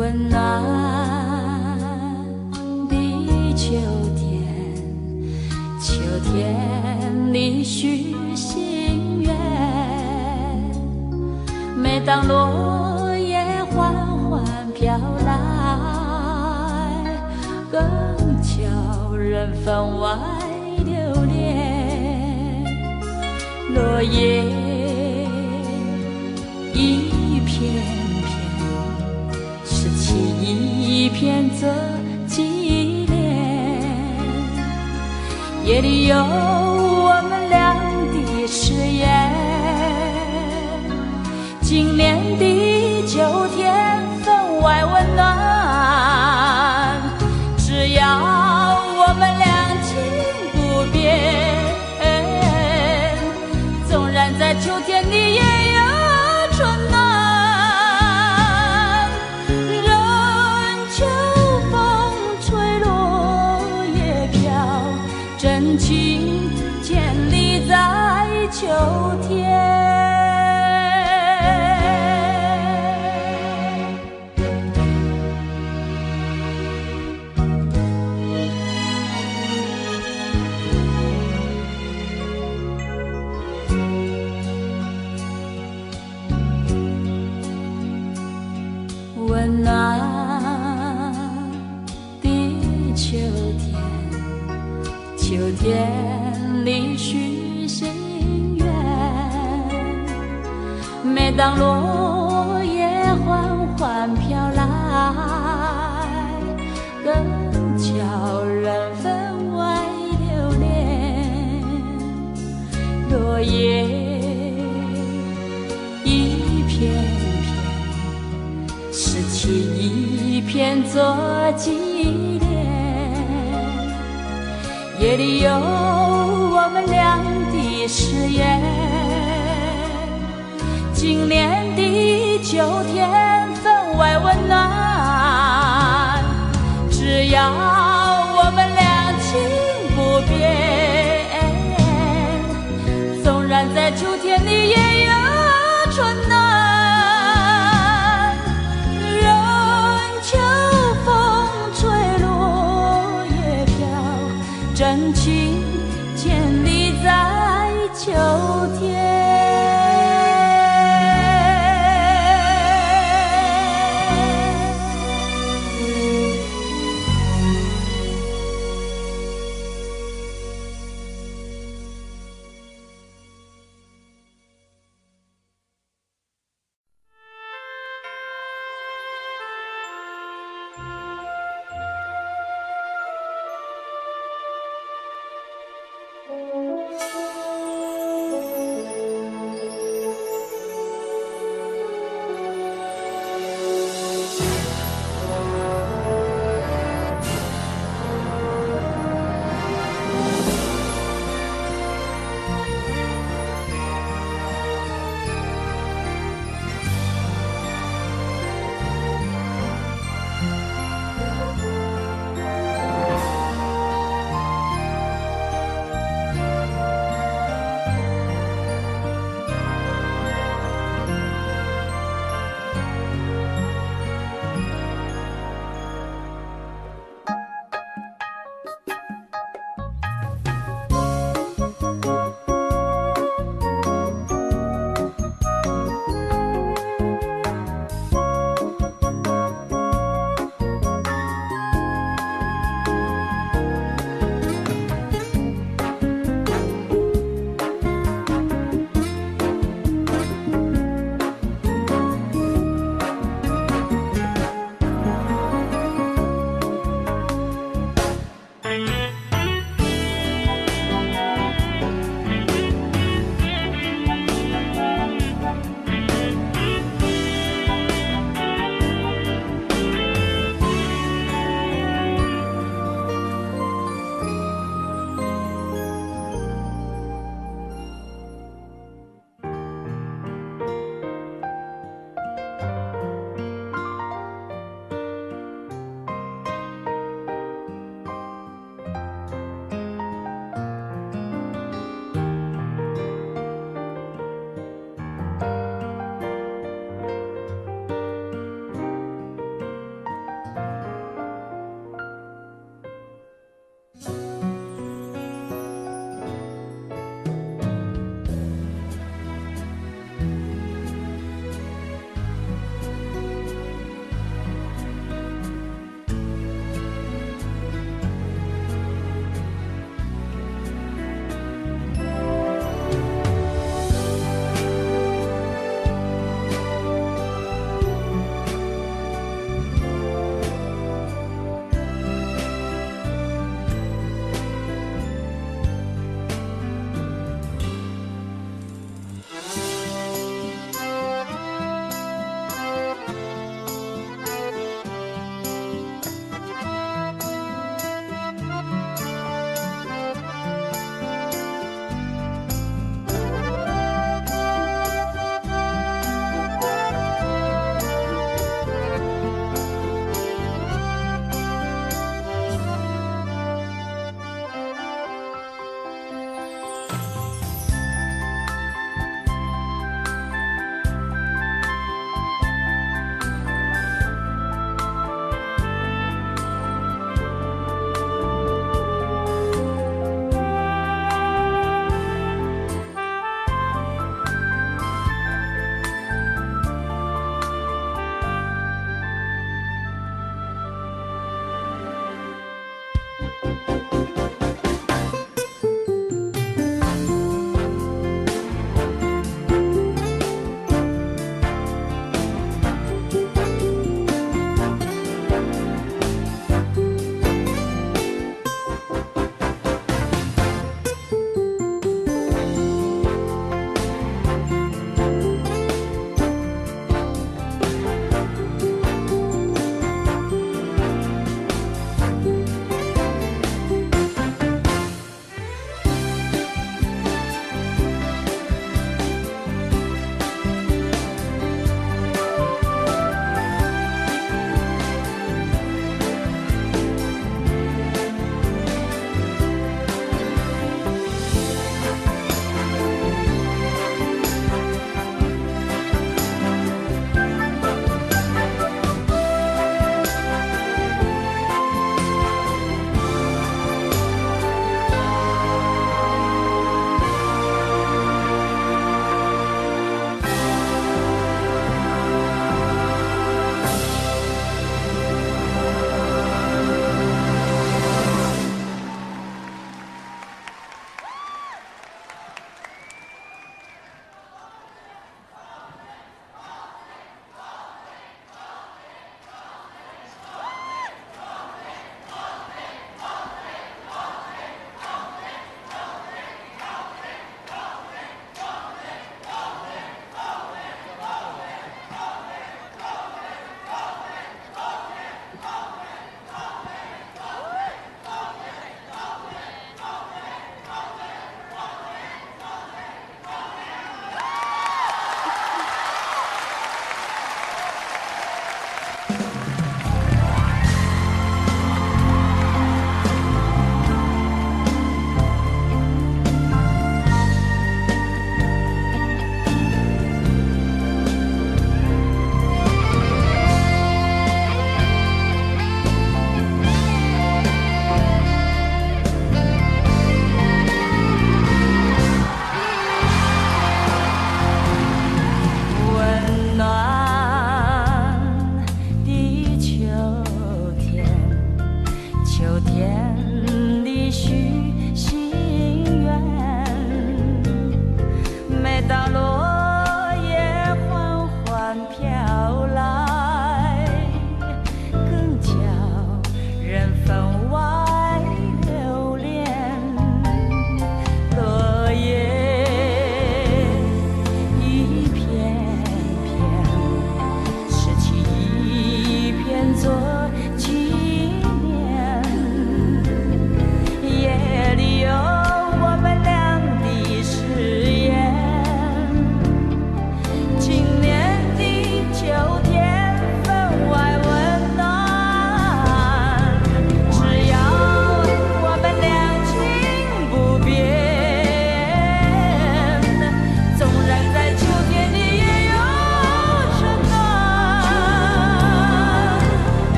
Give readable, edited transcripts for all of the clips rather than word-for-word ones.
温暖的秋天，秋天里许心愿。每当落叶缓缓飘来，更叫人分外留恋。落叶一片片，拾起一片做纪念。夜里有我们俩的誓言，今年的秋天分外温暖。只要我们两情不变，纵然在秋天里也有春暖。任秋风吹落叶飘，真情建立在秋天。温暖的秋天，秋天里许心愿。每当落叶缓缓飘来，更叫人分外留恋。落叶一片片，拾起一片做纪念。夜里有我们俩的誓言，今年的秋天分外温暖。只要我们两情不变，纵然在秋天里也有春暖。真情建立在秋天。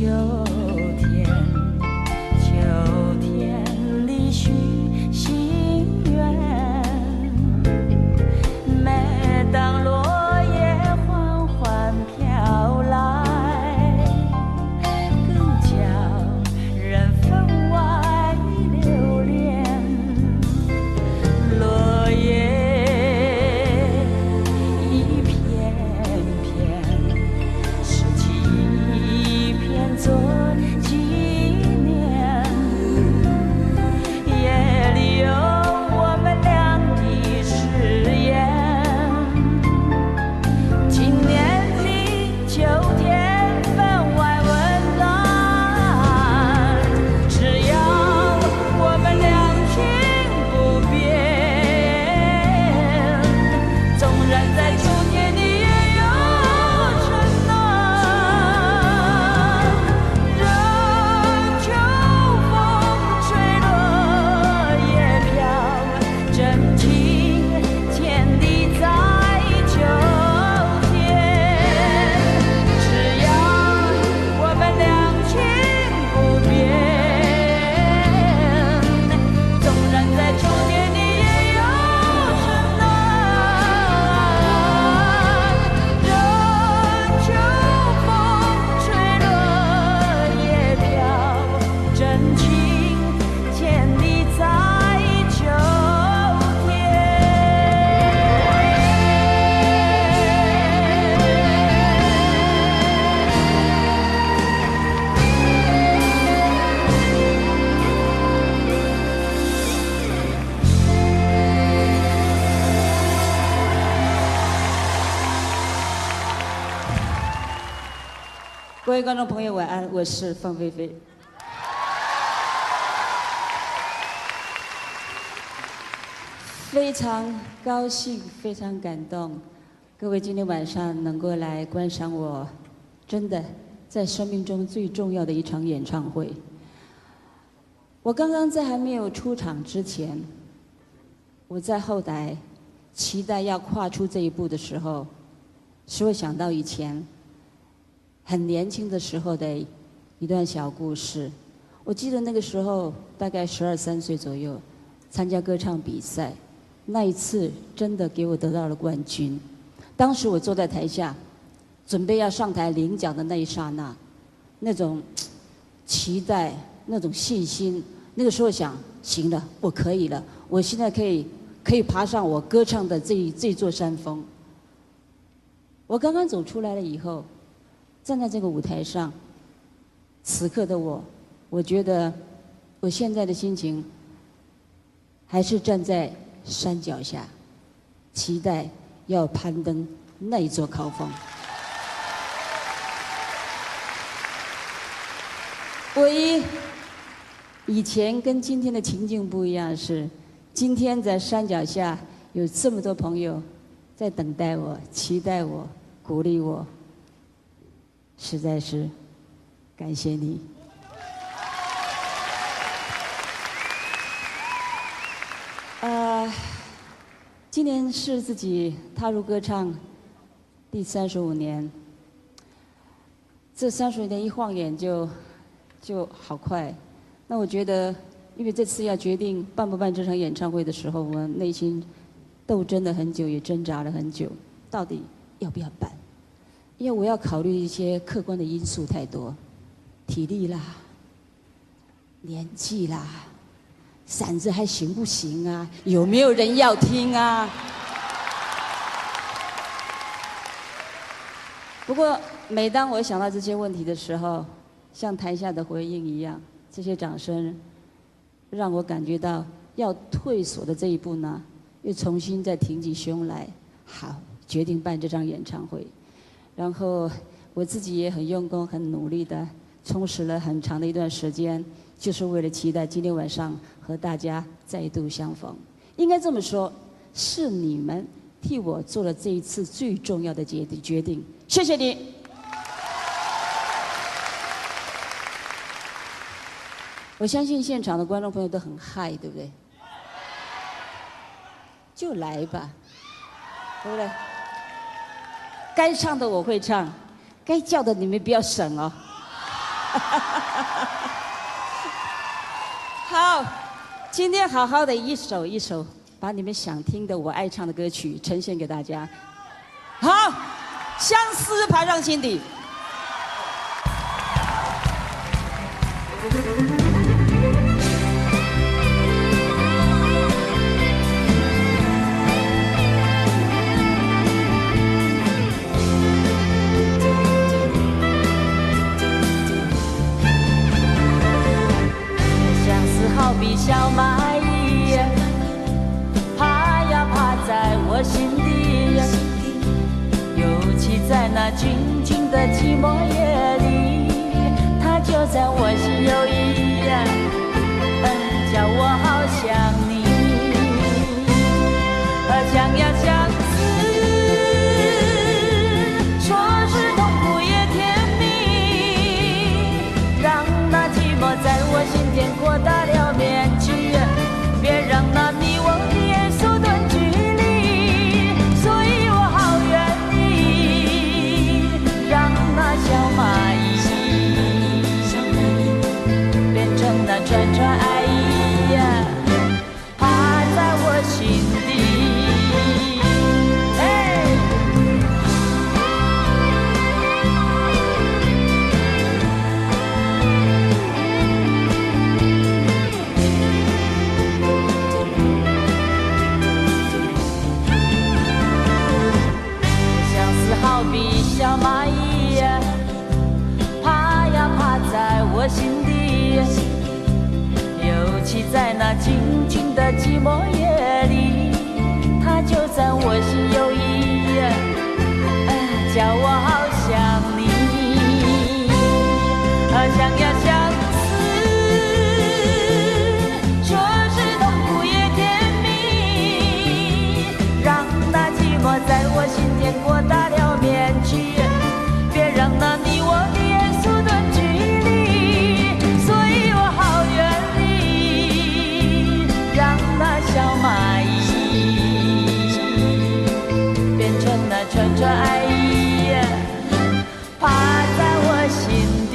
天，秋天里许心愿。每当落叶缓缓飘来，更叫人分外留恋。落叶一片片，拾起一片做纪念。夜里有我们俩的誓言。今年的秋天分外温暖，只要我们两情不变，纵然在秋天里也有春暖。任秋风吹落叶飘，真情天地在秋天。只要我们两情不变，纵然在秋天里也有春暖。任秋风吹落叶飘，真情天地在秋天。各位观众朋友，晚安，我是凤飞飞。非常高兴，非常感动，各位今天晚上能够来观赏我，真的在生命中最重要的一场演唱会。我刚刚在还没有出场之前，我在后台期待要跨出这一步的时候，是会想到以前很年轻的时候的一段小故事。我记得那个时候大概12、13岁左右，参加歌唱比赛，那一次真的给我得到了冠军。当时我坐在台下，准备要上台领奖的那一刹那，那种期待，那种信心，那个时候想，行了，我可以了，我现在可以爬上我歌唱的这座山峰。我刚刚走出来了以后，站在这个舞台上，此刻的我觉得我现在的心情还是站在山脚下，期待要攀登那一座高峰。唯一以前跟今天的情境不一样是，今天在山脚下有这么多朋友在等待我、期待我、鼓励我，实在是感谢你。今年是自己踏入歌唱第35年，这35年一晃眼就好快。那我觉得，因为这次要决定办不办这场演唱会的时候，我内心斗争了很久，也挣扎了很久，到底要不要办？因为我要考虑一些客观的因素太多，体力啦，年纪啦，嗓子还行不行啊？有没有人要听啊？不过，每当我想到这些问题的时候，像台下的回应一样，这些掌声让我感觉到要退缩的这一步呢，又重新再挺起胸来，好，决定办这场演唱会。然后我自己也很用功、很努力的充实了很长的一段时间，就是为了期待今天晚上和大家再度相逢。应该这么说，是你们替我做了这一次最重要的决定，谢谢你。我相信现场的观众朋友都很嗨，对不对？就来吧，对不对？该唱的我会唱，该叫的你们不要省哦。好，今天好好的一首一首，把你们想听的、我爱唱的歌曲呈现给大家。好，相思排上心底。好比小蚂蚁，爬呀爬在我心底，尤其在那静静的寂寞夜里，它就在我心有意，叫我好想你，想呀相思，说是痛苦也甜蜜，让那寂寞在我心田扩大了面积，别让那你我的眼缩短距离，所以我好愿意让那小蚂蚁变成那串串爱意，爬在我心底。好比小蚂蚁，爬呀爬在我心底，尤其在那静静的寂寞夜里，它就在我心有意，叫我好想你，想呀相思，说是痛苦也甜蜜，让那寂寞在我心田扩大了面积，别让那你我的眼缩短距离，所以我好愿意让那小蚂蚁变成那串串爱意，爬在我心底。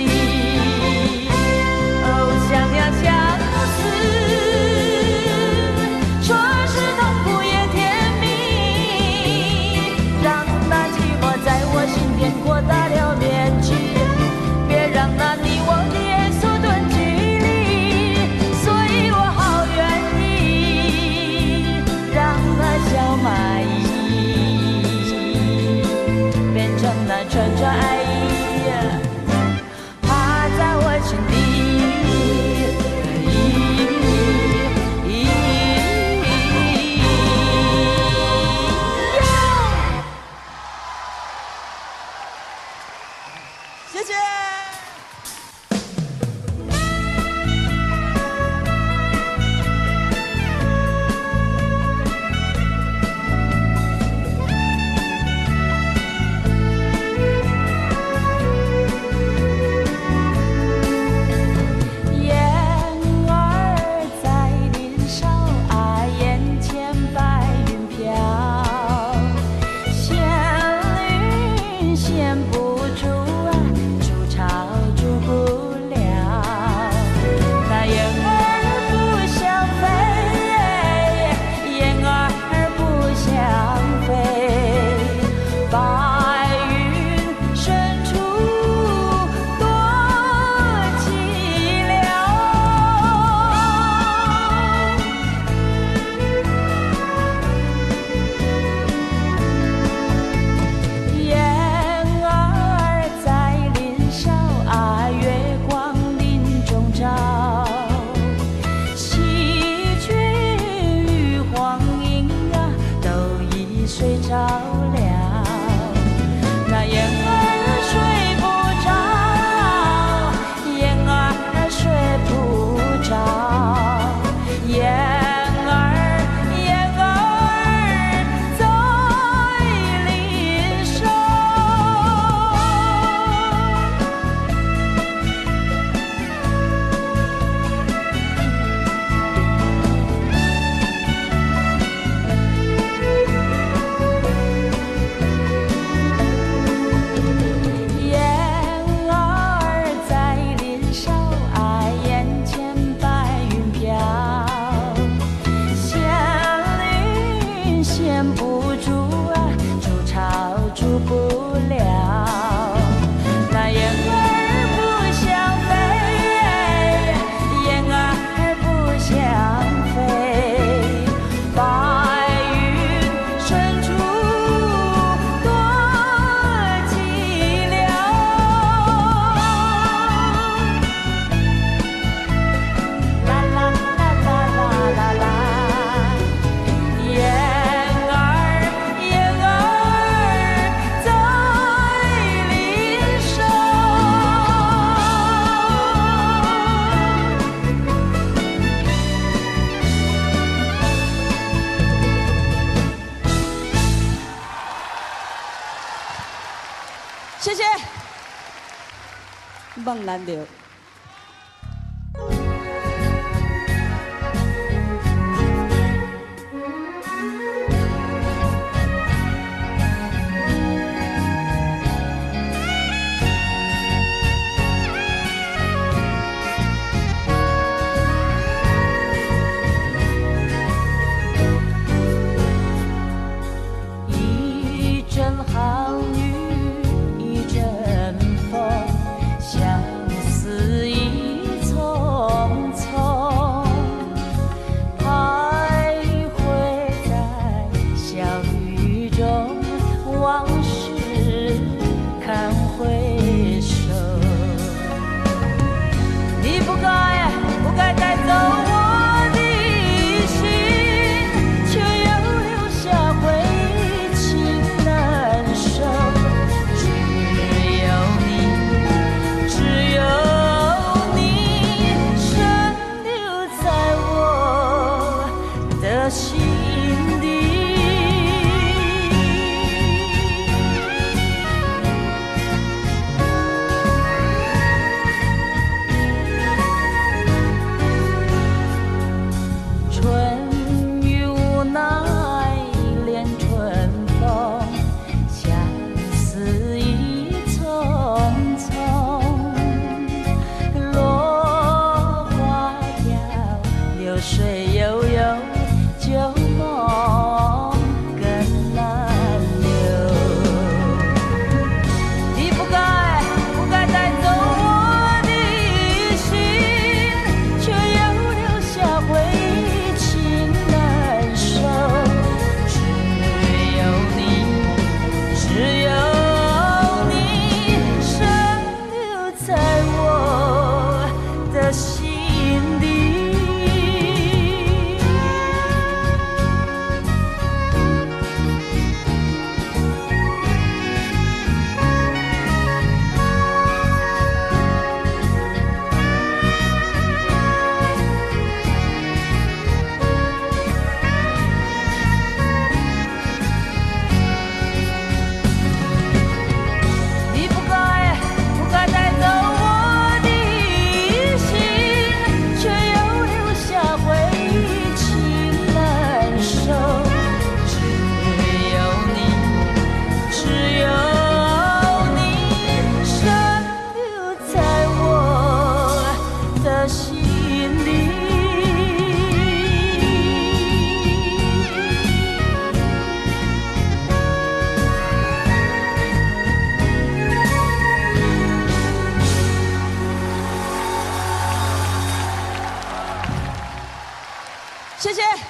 梦难留。谢谢。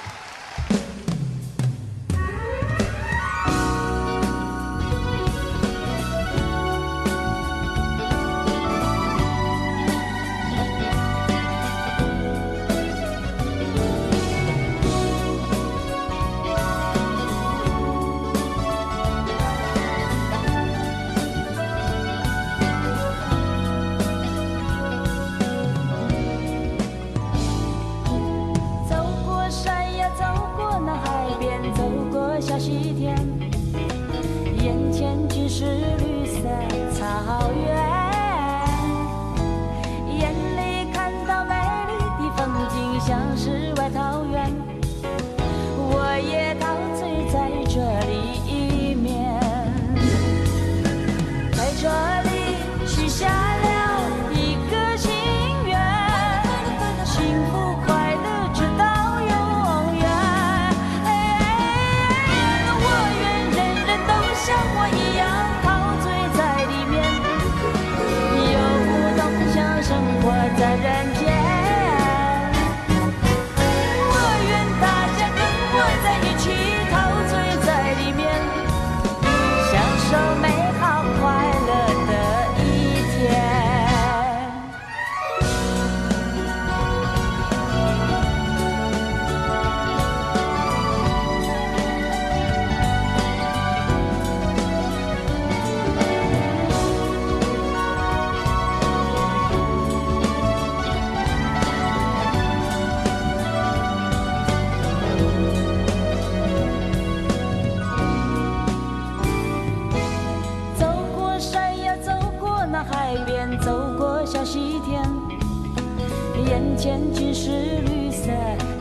眼前尽是绿色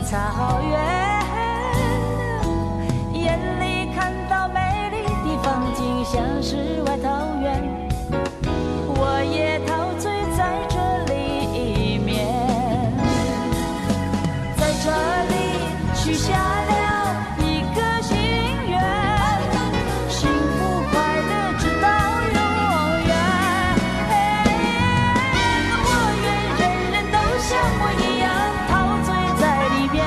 草原，眼里看到美丽的风景，像世外桃源。我也陶醉在这里面，在这里许下了一个心愿，幸福快乐直到永远。我愿人人都像我一样陶醉在里面，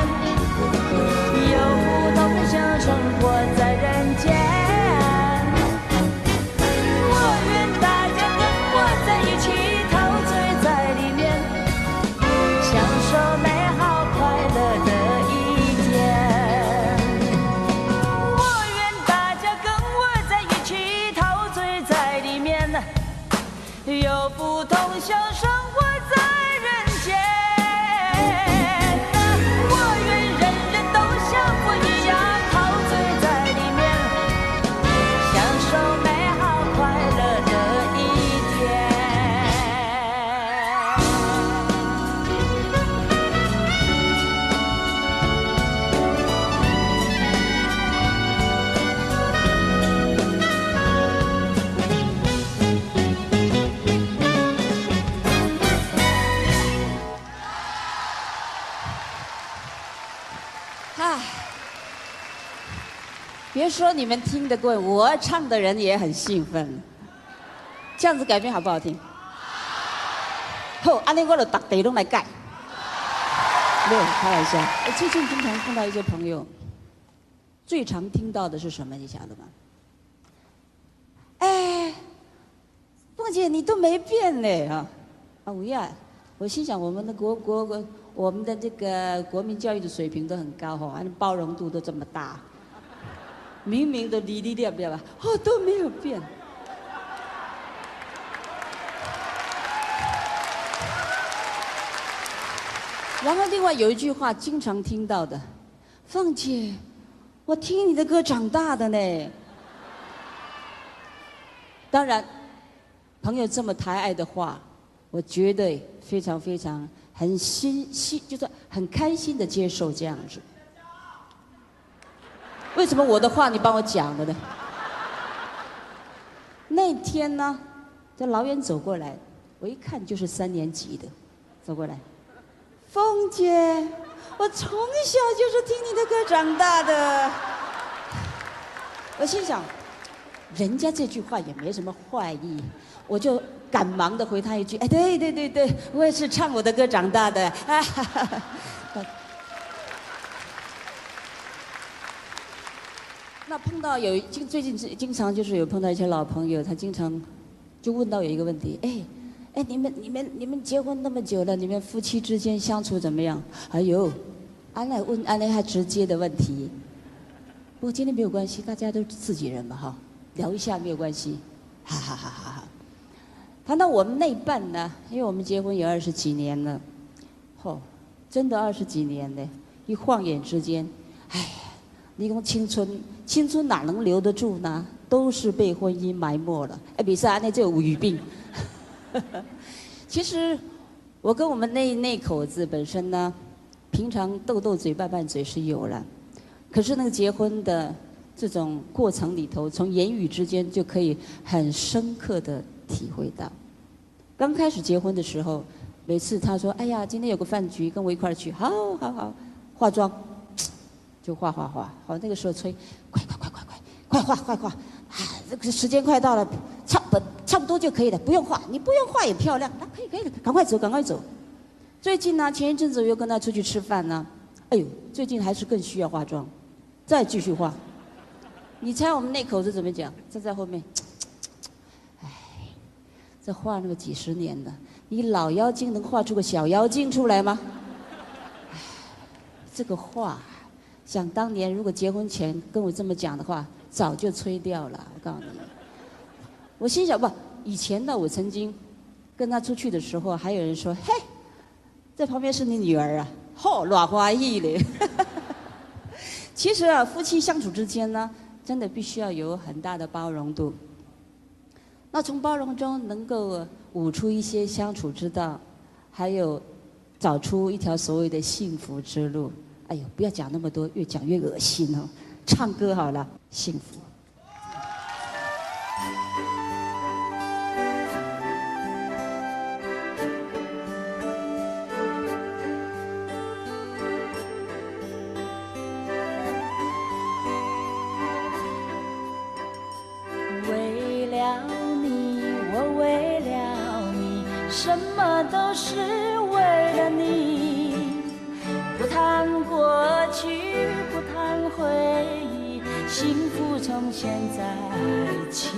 有福同享生活在人间。有福同享生活在人间，我愿人人都像我一样陶醉在里面，享受美好快乐的一天。别说你们听得过，我唱的人也很兴奋。这样子改编好不好听？好，安尼我就大地拢来改。没有开玩笑。最近经常碰到一些朋友，最常听到的是什么？你晓得吗？哎，凤姐你都没变嘞啊！啊，吴亚，我心想我们的我们的这个国民教育的水平都很高哈，包容度都这么大。明明都离离掉吧，哦都没有变。然后另外有一句话经常听到的，凤姐，我听你的歌长大的呢。当然，朋友这么抬爱的话，我绝对非常非常就是很开心的接受这样子。为什么我的话你帮我讲了呢？那天呢，在老远走过来，我一看就是3年级的，走过来，凤姐，我从小就是听你的歌长大的。我心想，人家这句话也没什么坏意，我就赶忙的回他一句，哎，对对对对，我也是唱我的歌长大的。啊哈哈哈。那碰到最近经常就是有碰到一些老朋友，他经常就问到有一个问题，哎，你们结婚那么久了，你们夫妻之间相处怎么样？哎呦，安来问安来还直接的问题。不过今天没有关系，大家都是自己人嘛哈，聊一下没有关系，哈哈哈哈哈。谈到我们那一半呢，因为我们结婚有20几年了，真的20几年呢，一晃眼之间，哎。你讲青春哪能留得住呢？都是被婚姻埋没了。哎，比赛那就有语病。其实我跟我们那口子本身呢，平常斗嘴拌拌嘴是有了，可是那个结婚的这种过程里头，从言语之间就可以很深刻的体会到。刚开始结婚的时候，每次他说：“哎呀，今天有个饭局，跟我一块儿去。”好，化妆。就画，好，那个时候催，快画，啊，这个时间快到了，差不多就可以了，不用画，你不用画也漂亮，那可以了，赶快走。最近呢，前一阵子我又跟他出去吃饭呢，哎呦，最近还是更需要化妆，再继续画。你猜我们那口子怎么讲？站在后面，哎，这画那么几10年了，你老妖精能画出个小妖精出来吗？哎，这个画。想当年，如果结婚前跟我这么讲的话，早就吹掉了。我告诉你，我心想以前呢，我曾经跟他出去的时候，还有人说：“嘿，在旁边是你女儿啊，乱花意嘞。”其实啊，夫妻相处之间呢，真的必须要有很大的包容度。那从包容中能够悟出一些相处之道，还有找出一条所谓的幸福之路。哎呦，不要讲那么多，越讲越恶心哦。唱歌好了，幸福。为了你，我为了你，什么都是为了你。不谈过去，不谈回忆，幸福从现在起。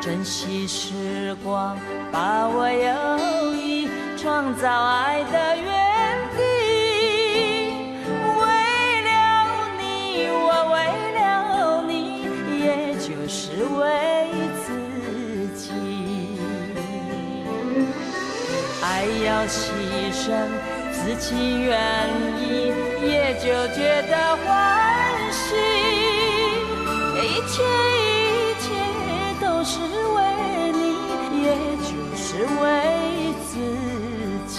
珍惜时光，把握友谊，创造爱的原地。为了你，我为了你，也就是为自己。爱要牺牲，自己愿意，也就觉得欢喜。一切一切都是为你，也就是为自己。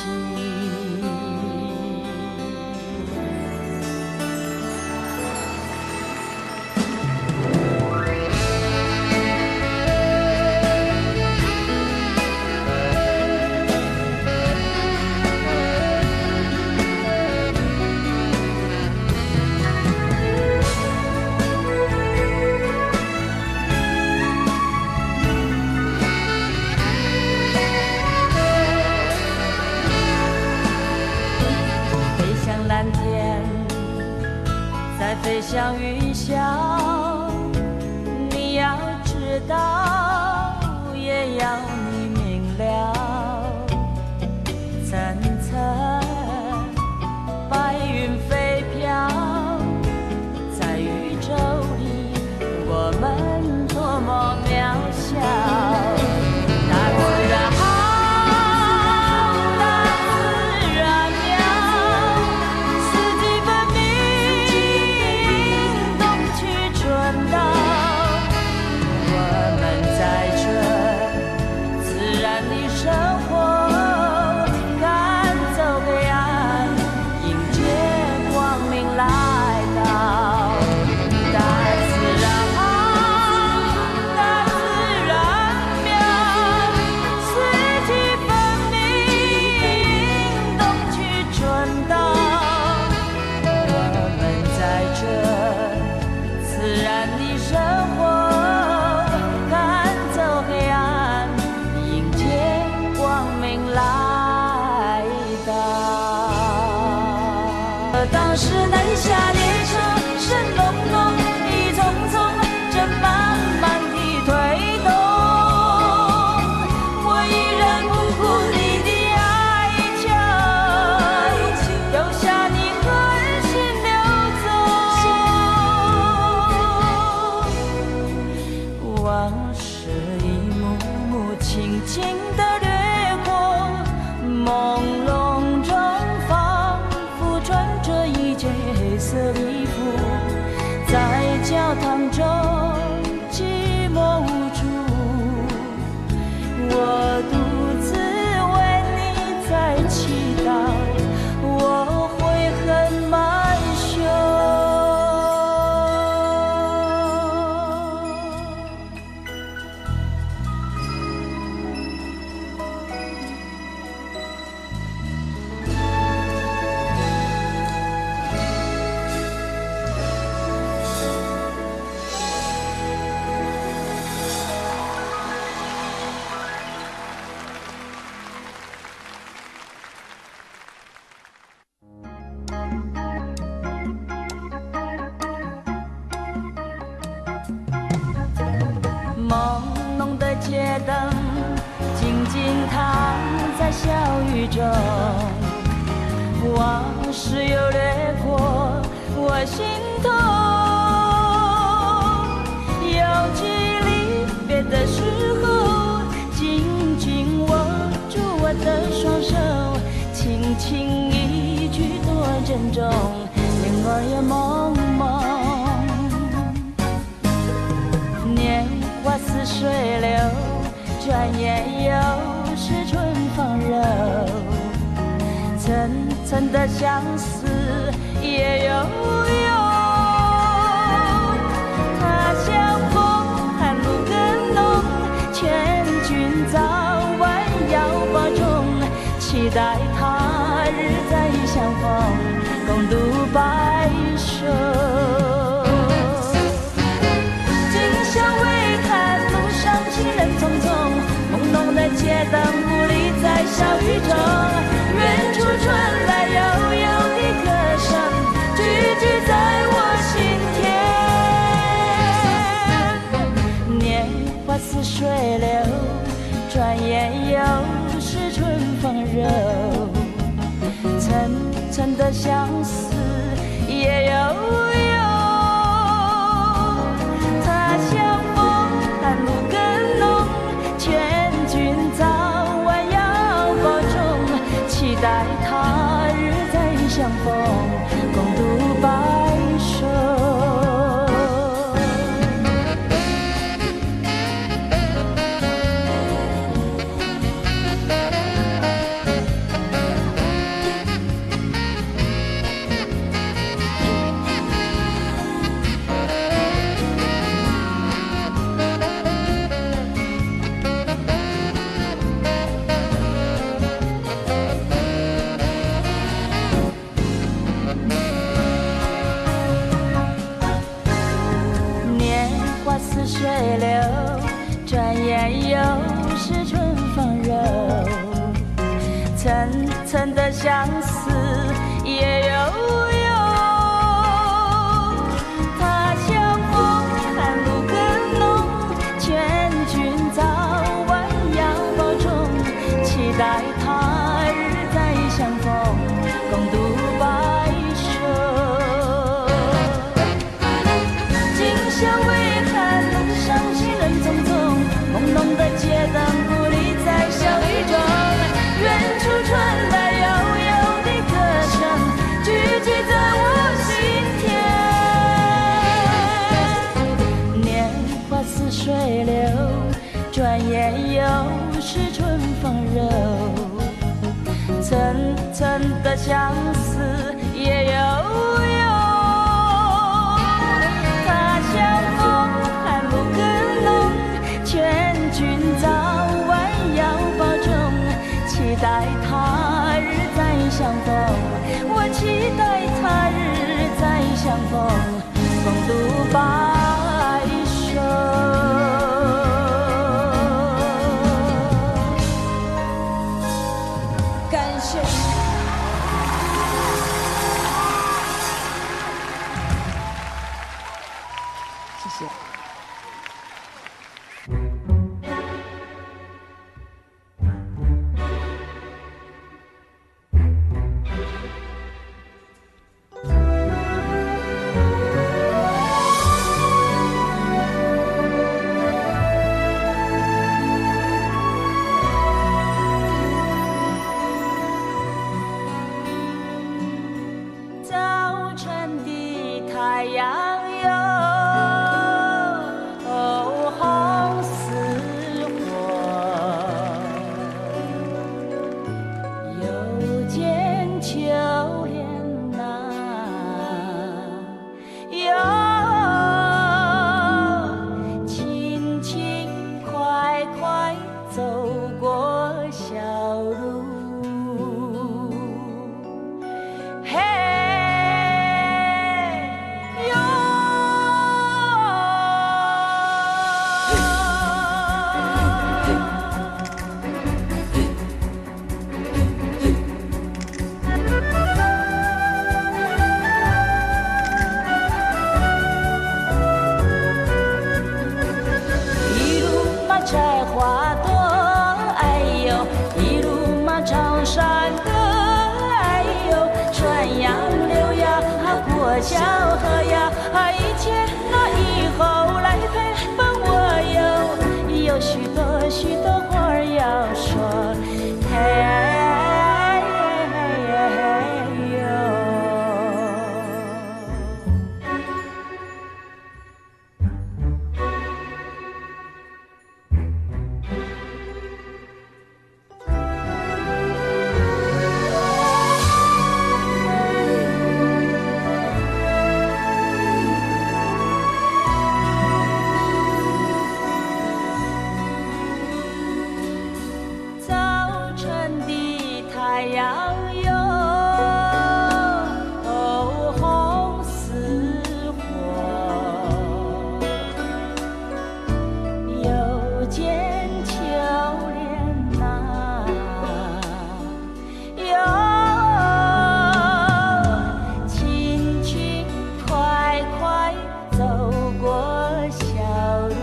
飞向云霄，你要知道，也要你明了。层层白云飞飘，在宇宙里，我们多么渺小。大自然好。当时南下列车声隆隆，一匆匆，正慢慢地推动。我依然不顾你的哀求，留下你狠心溜走。往事一幕幕轻轻地掠过，朦胧中穿着一件黑色礼服，在教堂中寂寞无助。我独自为你在祈祷，我悔恨满胸。朦胧的街灯静静躺在小雨中，往事又掠过我心头。有距离别的时候，紧紧握住我的双手，轻轻一句多珍重，灵儿也朦胧。年华似水流，转眼又是春放柔。层的相思也有用。他像风，寒露更浓，劝君早晚要保重，期待他日再相逢，共度白首。今宵微看路上行人匆匆，朦胧的街灯孤立在小雨中，远处传来悠悠的歌声，句句在我心田。年华似水流，转眼又是春风柔，层层的相思也有用。他像风，寒露更浓，劝君早晚要保重，期待他日再相逢，共度白首。似水流，转眼又是春风柔，层层的相思也有用。他像风，寒露更浓，劝君早晚要保重，期待他日再相逢，共度白首。今宵微上行人匆匆，朦胧的街灯孤立在小雨中，远处传来悠悠的歌声，句句在我心田。年华似水流，转眼又是春风柔，层层的相思也有用。他像风，劝君早晚要保重，期待他日再相逢。我期待他日再相逢，共度白首。感谢。谢谢。早晨的太阳哟，红似火，又见秋天呐，又轻轻快快走过小路。摘花朵，哎呦，一路马唱山歌，哎呦，穿杨柳呀，过小河呀，以前那以后来陪伴我有许多许多话儿要说，嘿。还要有红似火，又见秋莲呐，有轻轻快快走过小路。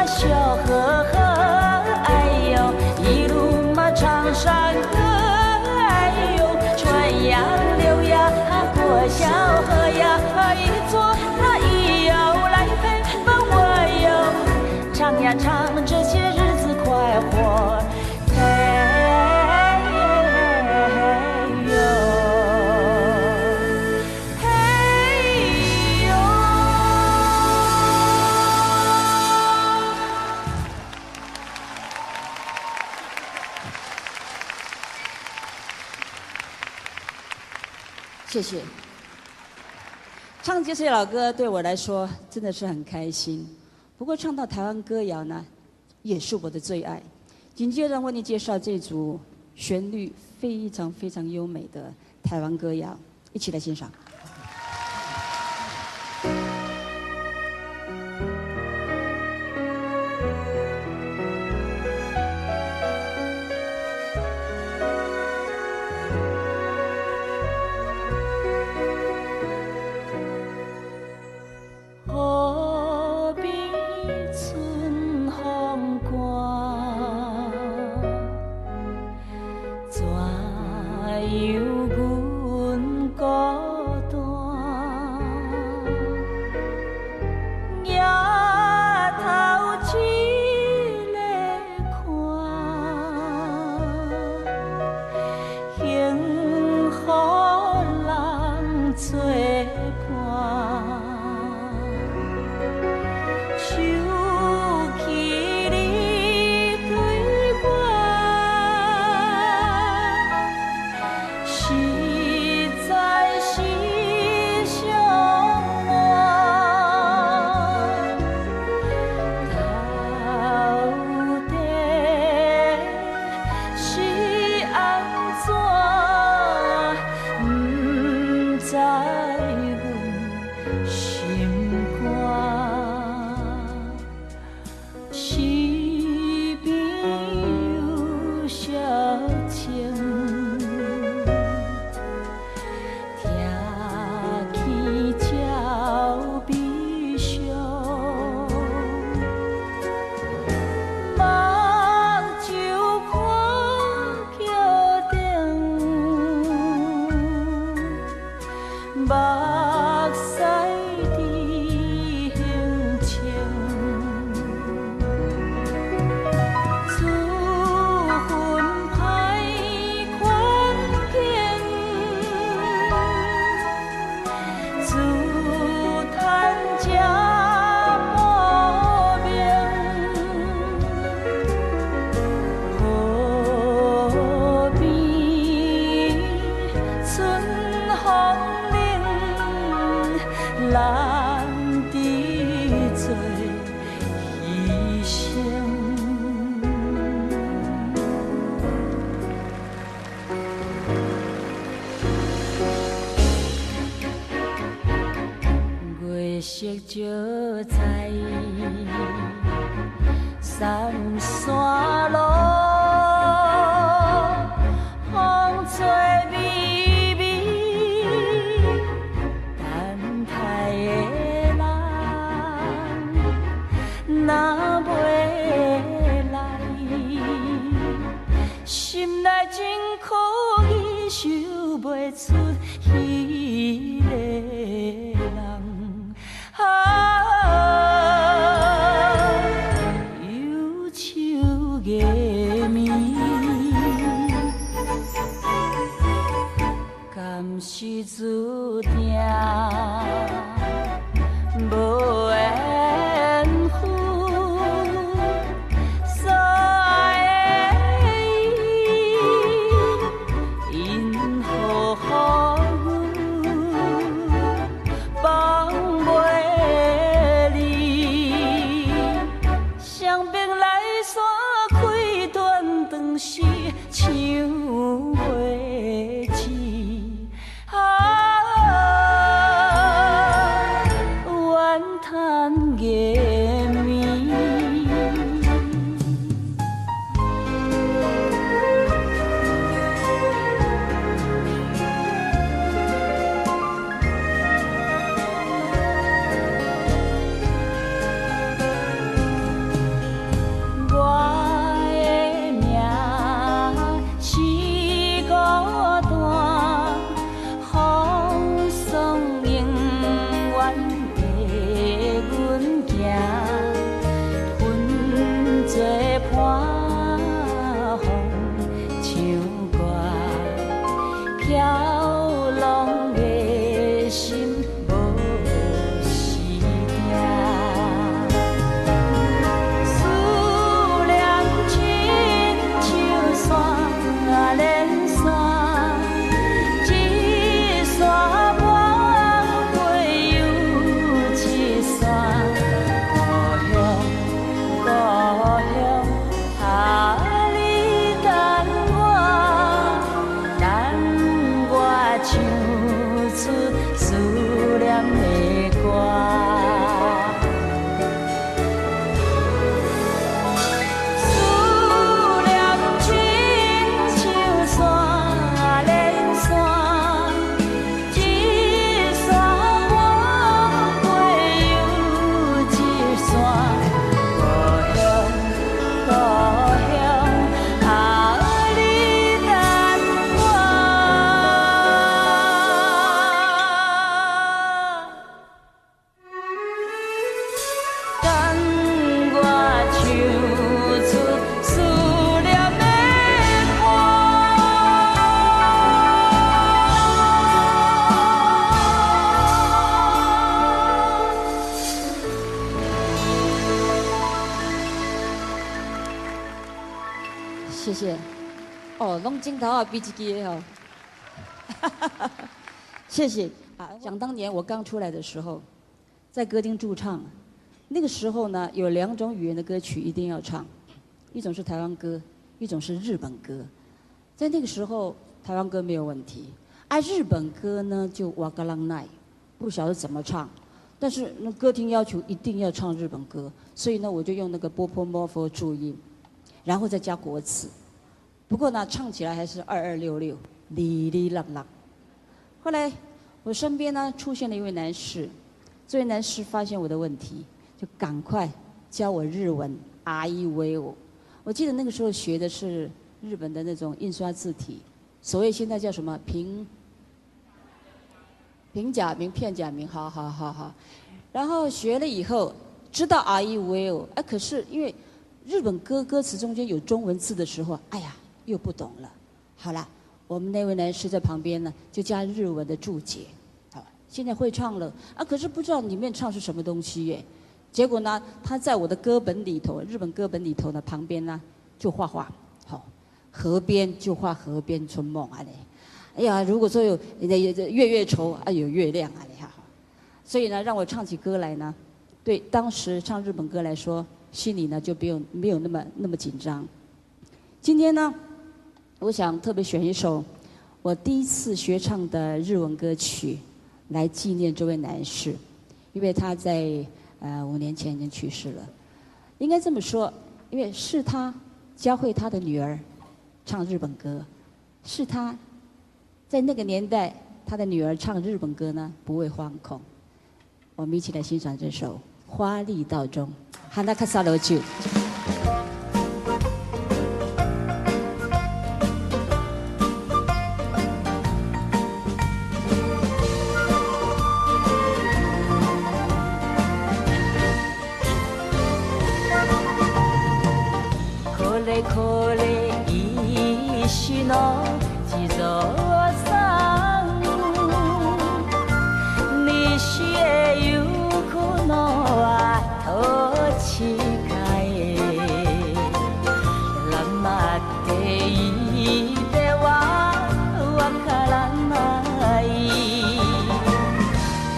笑呵呵，哎呦，一路嘛唱山歌，哎呦，穿杨柳呀，过小河呀，一左一右来陪伴我哟，唱呀唱，这些日子快活。谢谢。唱这些老歌对我来说真的是很开心，不过唱到台湾歌谣呢，也是我的最爱。紧接着为你介绍这组旋律非常非常优美的台湾歌谣，一起来欣赏。就在山山路，风吹微微，等待的人若袂来，心内真可惜，想袂出彼个人。忧愁月暝，敢是注定。谢谢。哦，弄镜头啊，比自己也好。谢谢啊！想当年我刚出来的时候，在歌厅驻唱，那个时候呢，有2种语言的歌曲一定要唱，一种是台湾歌，一种是日本歌。在那个时候，台湾歌没有问题，日本歌呢就哇嘎啷奈，不晓得怎么唱。但是那歌厅要求一定要唱日本歌，所以呢，我就用那个波波摩佛注音，然后再加国词。不过呢，唱起来还是2266，哩哩啦啦。后来我身边呢出现了一位男士，这位男士发现我的问题，就赶快教我日文 R E V O。我记得那个时候学的是日本的那种印刷字体，所谓现在叫什么平假名、片假名，好。然后学了以后，知道 R E V O， 可是因为日本歌词中间有中文字的时候，哎呀，又不懂了。好了，我们那位男士在旁边呢，就加日文的注解。好，现在会唱了可是不知道里面唱是什么东西耶。结果呢，他在我的歌本里头，日本歌本里头呢，旁边呢就画画，好，河边就画河边春梦啊嘞。哎呀，如果说有月月愁有月亮啊嘞哈，所以呢，让我唱起歌来呢，对当时唱日本歌来说，心里呢就没有那么紧张。今天呢，我想特别选一首我第一次学唱的日文歌曲，来纪念这位男士，因为他在5年前已经去世了。应该这么说，因为是他教会他的女儿唱日本歌，是他在那个年代他的女儿唱日本歌呢不会惶恐。我们一起来欣赏这首《花丽道中》。花笠路酒。これ石の地蔵さん西へ行くのは土地かへ黙っていてはわからない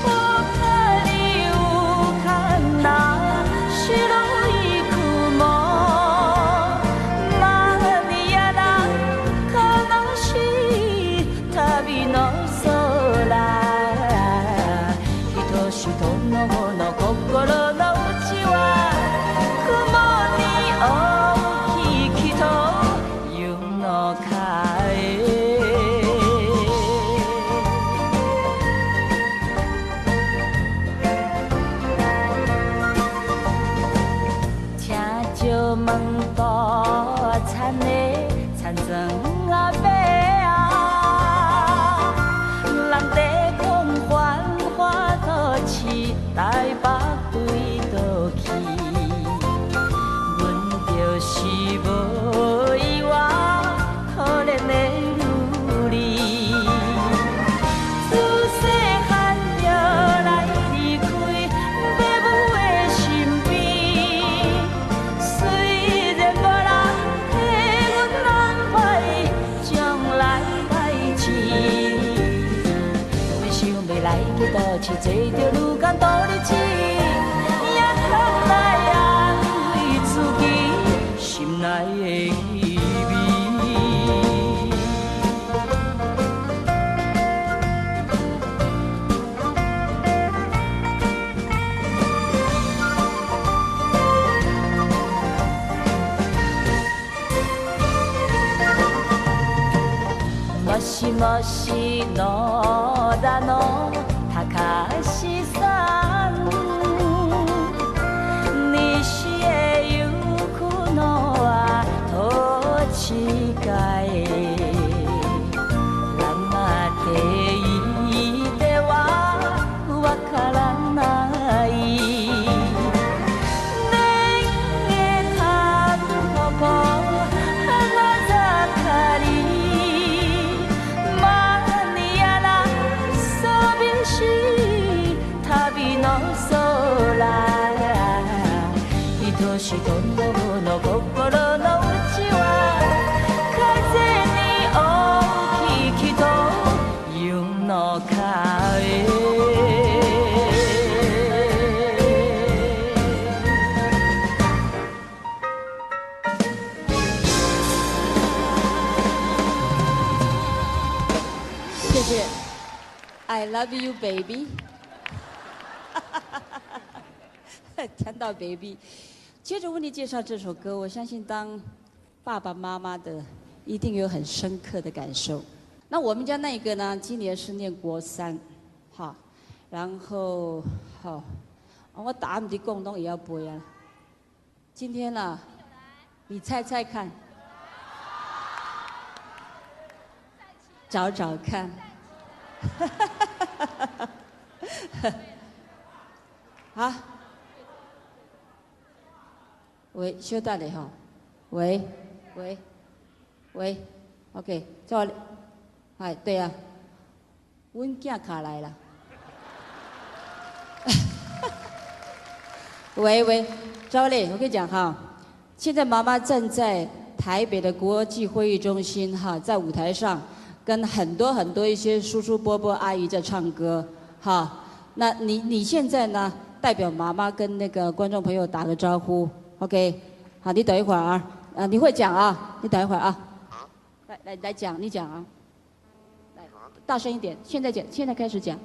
他に浮かんだ白い雲の心の内は雲に大きいというのか听就问多惨的惨真阿伯啊，人在空幻化土地。台北对倒去，阮就是无依我可怜的女儿，自细汉就来离开父母的身边，虽然无人替阮安排将来代志，每想要来去倒去，坐着女工倒。もしもし野田の高橋さん西へ行くのは土地かへ黙っていてはわからない年月たつここ花盛り旅の空愛しい友の心の内は love you, baby。谈到 baby， 接着为你介绍这首歌，我相信当爸爸妈妈的一定有很深刻的感受。那我们家那个呢，今年是念国3，哈，然后好，我答案的共同也要背啊。今天呢，你猜猜看，找找看。好，喂，稍等下哈，喂，OK， 叫我，哎，对啊，阮囝卡来了。喂，赵丽，我跟你讲哈，现在妈妈站在台北的国际会议中心哈，在舞台上跟很多一些叔叔伯伯阿姨在唱歌哈。那你现在呢，代表妈妈跟那个观众朋友打个招呼 ，OK？ 好，你等一会儿啊，你会讲啊，你等一会儿啊。来讲，你讲啊。来，大声一点，现在讲，现在开始讲。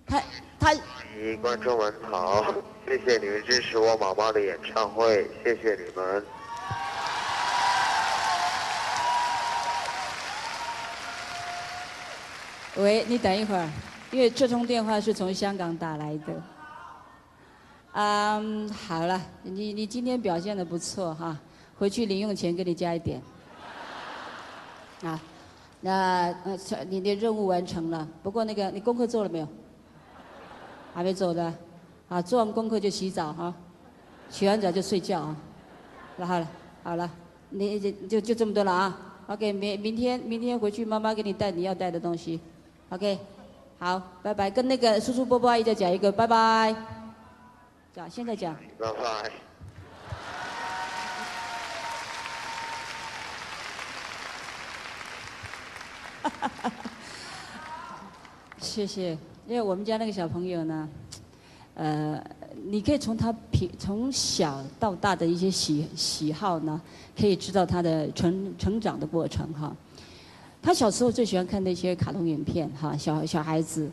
他。观众们好，谢谢你们支持我妈妈的演唱会，谢谢你们。喂，你等一会儿，因为这通电话是从香港打来的。好了，你今天表现得不错哈，回去零用钱给你加一点。啊，那你的任务完成了，不过那个你功课做了没有？还没做的，啊，做完功课就洗澡哈，洗完澡就睡觉啊。好了，你就这么多了啊。OK， 明天回去妈妈给你带你要带的东西。OK， 好，拜拜。跟那个叔叔伯伯阿姨再讲一个拜拜。讲，现在讲。拜拜。谢谢，因为我们家那个小朋友呢，你可以从他从小到大的一些喜好呢，可以知道他的成长的过程哈。他小时候最喜欢看那些卡通影片哈，小孩子，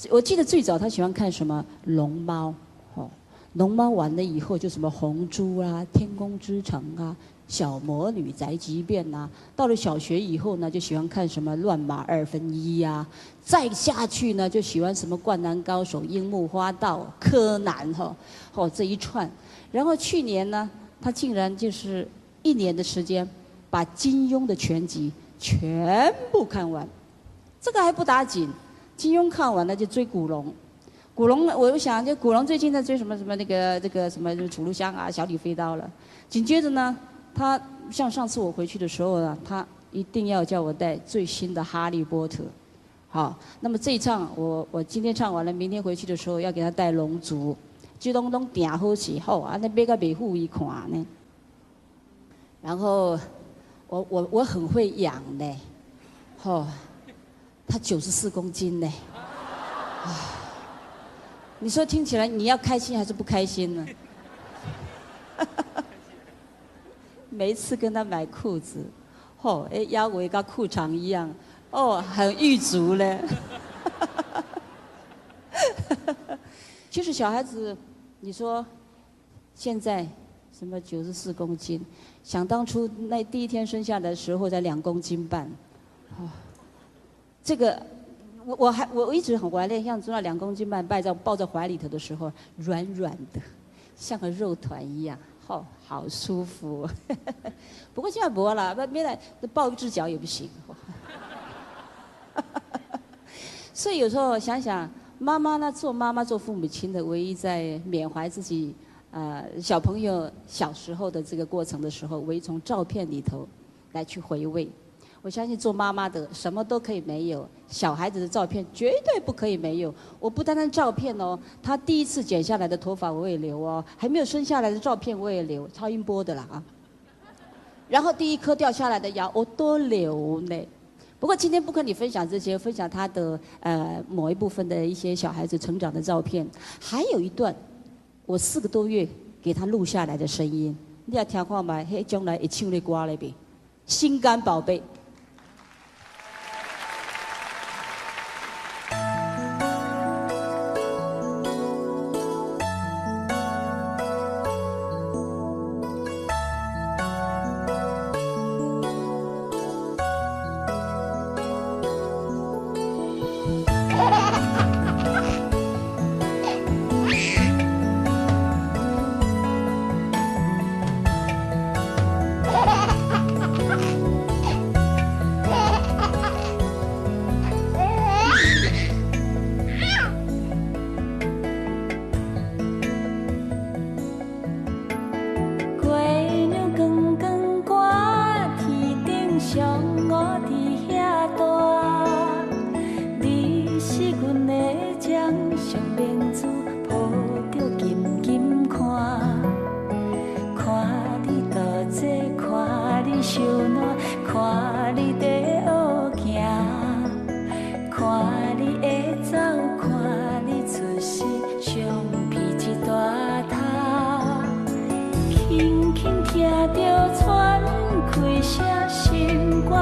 我记得最早他喜欢看什么龙猫，龙猫完了以后就什么红猪啊、天空之城啊、小魔女宅急便啊，到了小学以后呢，就喜欢看什么乱马1/2呀，再下去呢就喜欢什么灌篮高手、樱木花道、柯南这一串。然后去年呢，他竟然就是1年的时间，把金庸的全集全部看完。这个还不打紧，金庸看完了就追古龙。古龙，我想就古龙最近在追什么那个这个什么楚留香啊、小李飞刀了。紧接着呢，他像上次我回去的时候呢，他一定要叫我带最新的《哈利波特》。好，那么这一场我今天唱完了，明天回去的时候要给他带《龙族》，这拢定好时候啊，那买个袂付伊看呢。然后我很会养呢，他94公斤呢，你说听起来你要开心还是不开心呢？每一次跟他买裤子，腰围跟裤长一样，很玉足嘞。其实小孩子，你说现在什么94公斤，想当初那第一天生下来的时候才2公斤半，这个。我一直很怀念，像那2公斤半抱在怀里头的时候，软软的，像个肉团一样，好舒服。不过现在不了，没来抱一只脚也不行。所以有时候想想，妈妈呢，做妈妈做父母亲的，唯一在缅怀自己小朋友小时候的这个过程的时候，唯一从照片里头来去回味。我相信做妈妈的什么都可以没有，小孩子的照片绝对不可以没有。我不单单照片哦，他第一次剪下来的头发我也留哦，还没有生下来的照片我也留，超音波的啦啊。然后第一颗掉下来的牙我都留呢。不过今天不跟你分享这些，分享他的某一部分的一些小孩子成长的照片，还有一段我4个多月给他录下来的声音，你要听看嘛，迄将来会唱的歌里边，心肝宝贝。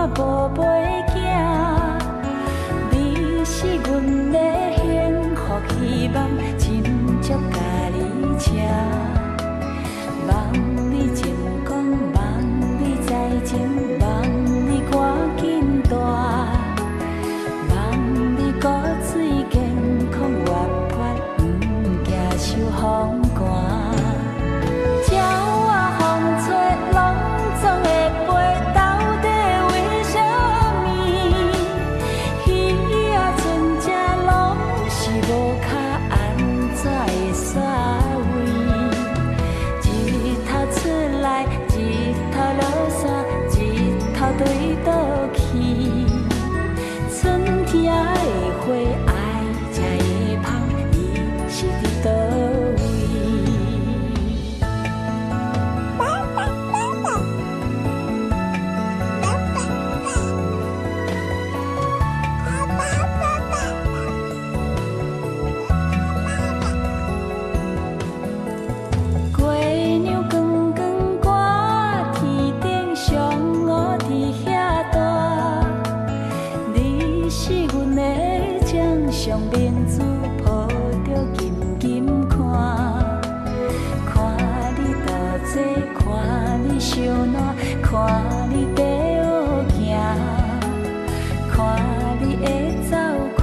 我宝贝的囝，你是阮的幸福希望，真足甲你请。望你成功，望你在前，望你赶紧大，望你骨髓健康活泼，毋惊受风寒。对倒去，春天的花爱食的芳，伊是伫倒位？月亮光光挂天顶上。上面珠抱着金金看，看你多济，看你烧暖，看你爬学行，看你会走，看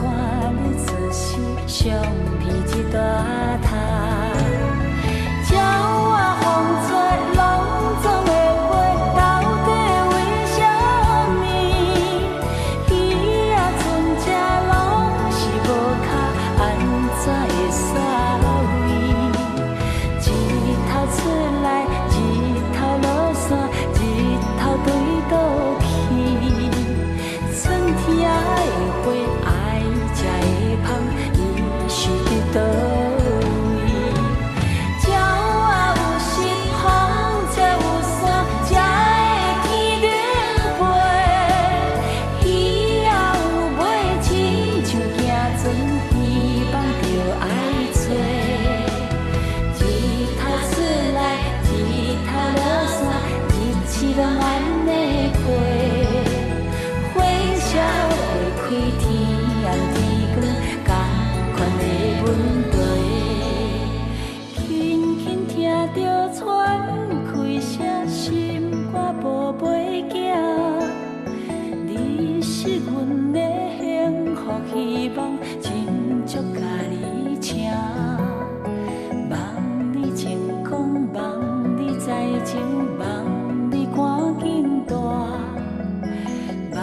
你出世，上片一大塔。鸟仔风吹，拢总会飞，到底为什么？鱼仔船只拢是无脚，安怎会煞位？日头出来，日头落山，日头对倒去。春天的花爱食的芳，伊是伫倒位？鸟仔有时风吹有伞，才会天顶飞。鱼仔有尾，亲像行船，希望着爱找。日头出来，日头落山，日子拢安尼过。火车会开，天暗天光，同款的问题。轻轻听着喘气声，心肝宝贝囝，你是阮的幸福希望，真足甲你请。望你成功，望你在前，望你赶紧大，望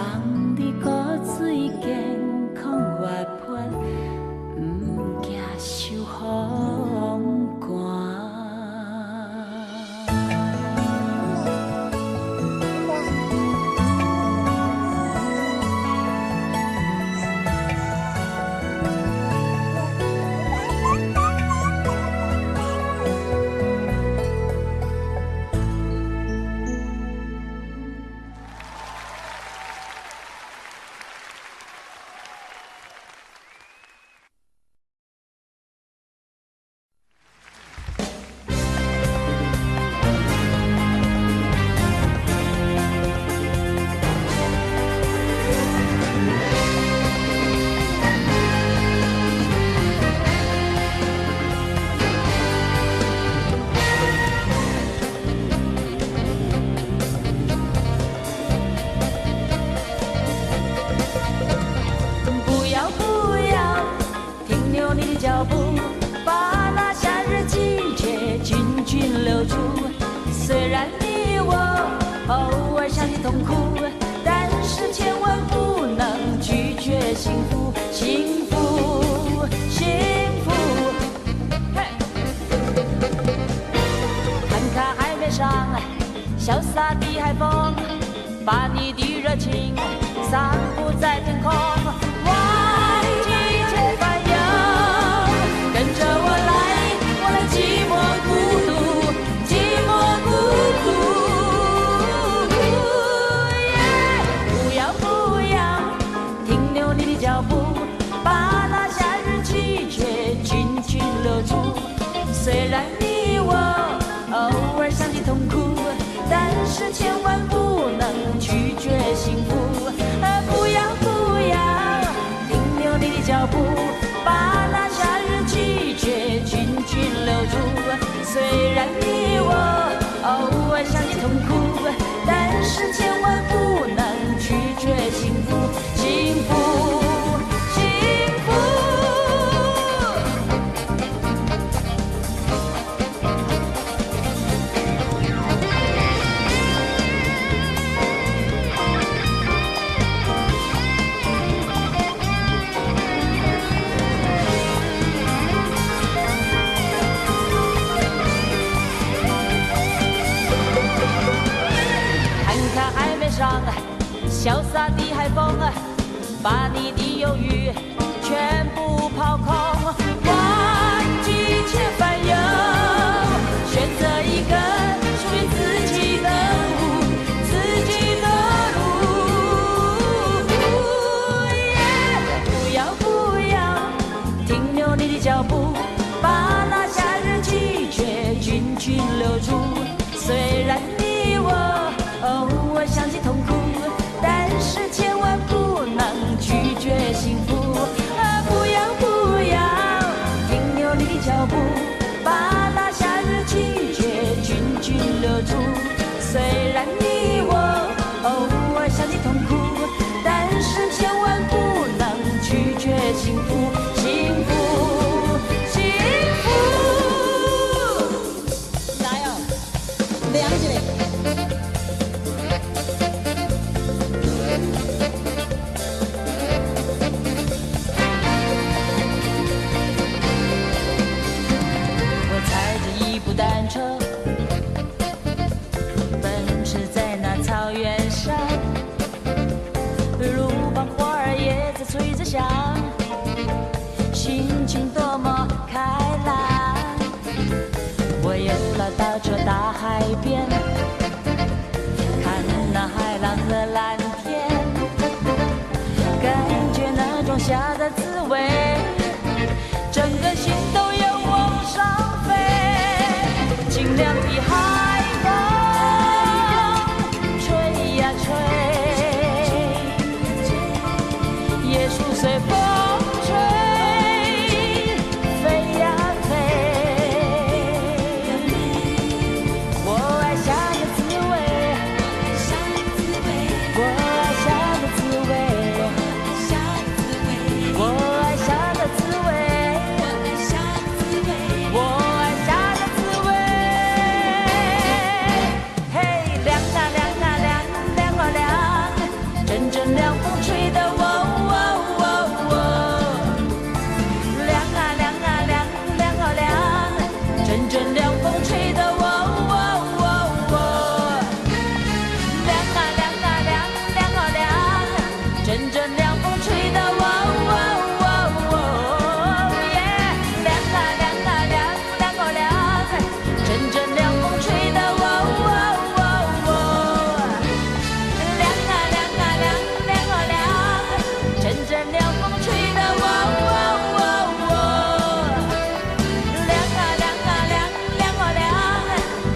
你骨髓健康活泼，毋惊受风寒。不要不要停留你的脚步，把那夏日季节紧紧留住。虽然你我偶尔想起痛苦，但是千万不能拒绝幸福，幸福，幸福。嘿，看看海面上潇洒的海风，把你的热情散布在天空。季节翻涌，跟着我来寂寞孤独，寂寞孤独。不要不要停留你的脚步，把把你的忧郁全部抛空，忘记一切烦忧，选择一个属于自己的路，自己的路。不要不要停留你的脚步，把那夏日季节紧紧留住。虽然你我偶尔想起痛苦，但是千万不能拒绝幸福。不要不要停留你的脚步，把那夏日季节紧紧留住。虽然你我偶尔想起痛苦，但是千万不能拒绝幸福，幸福，幸福。来哦，亮起来。单车奔驰在那草原上，路旁花儿也在吹着响，心情多么开朗。我游了到这大海边，看那海浪和蓝天，感觉那种夏的滋味，整个心都要往上飞。清凉的海风吹呀吹，椰树随风吹，飞呀飞。我爱夏的滋味，我爱夏的滋味，我爱夏的滋味，我爱夏的滋味。阵阵凉风吹得喔喔喔喔，凉啊凉啊凉，凉啊凉，阵阵凉风吹得喔喔喔喔，凉啊凉啊凉，凉啊凉，阵阵凉风吹得喔喔喔喔，耶，凉啊凉啊凉，凉啊凉，阵阵凉风吹得喔喔喔喔。阵阵凉风吹得喔喔喔喔，凉啊凉啊凉，凉啊凉，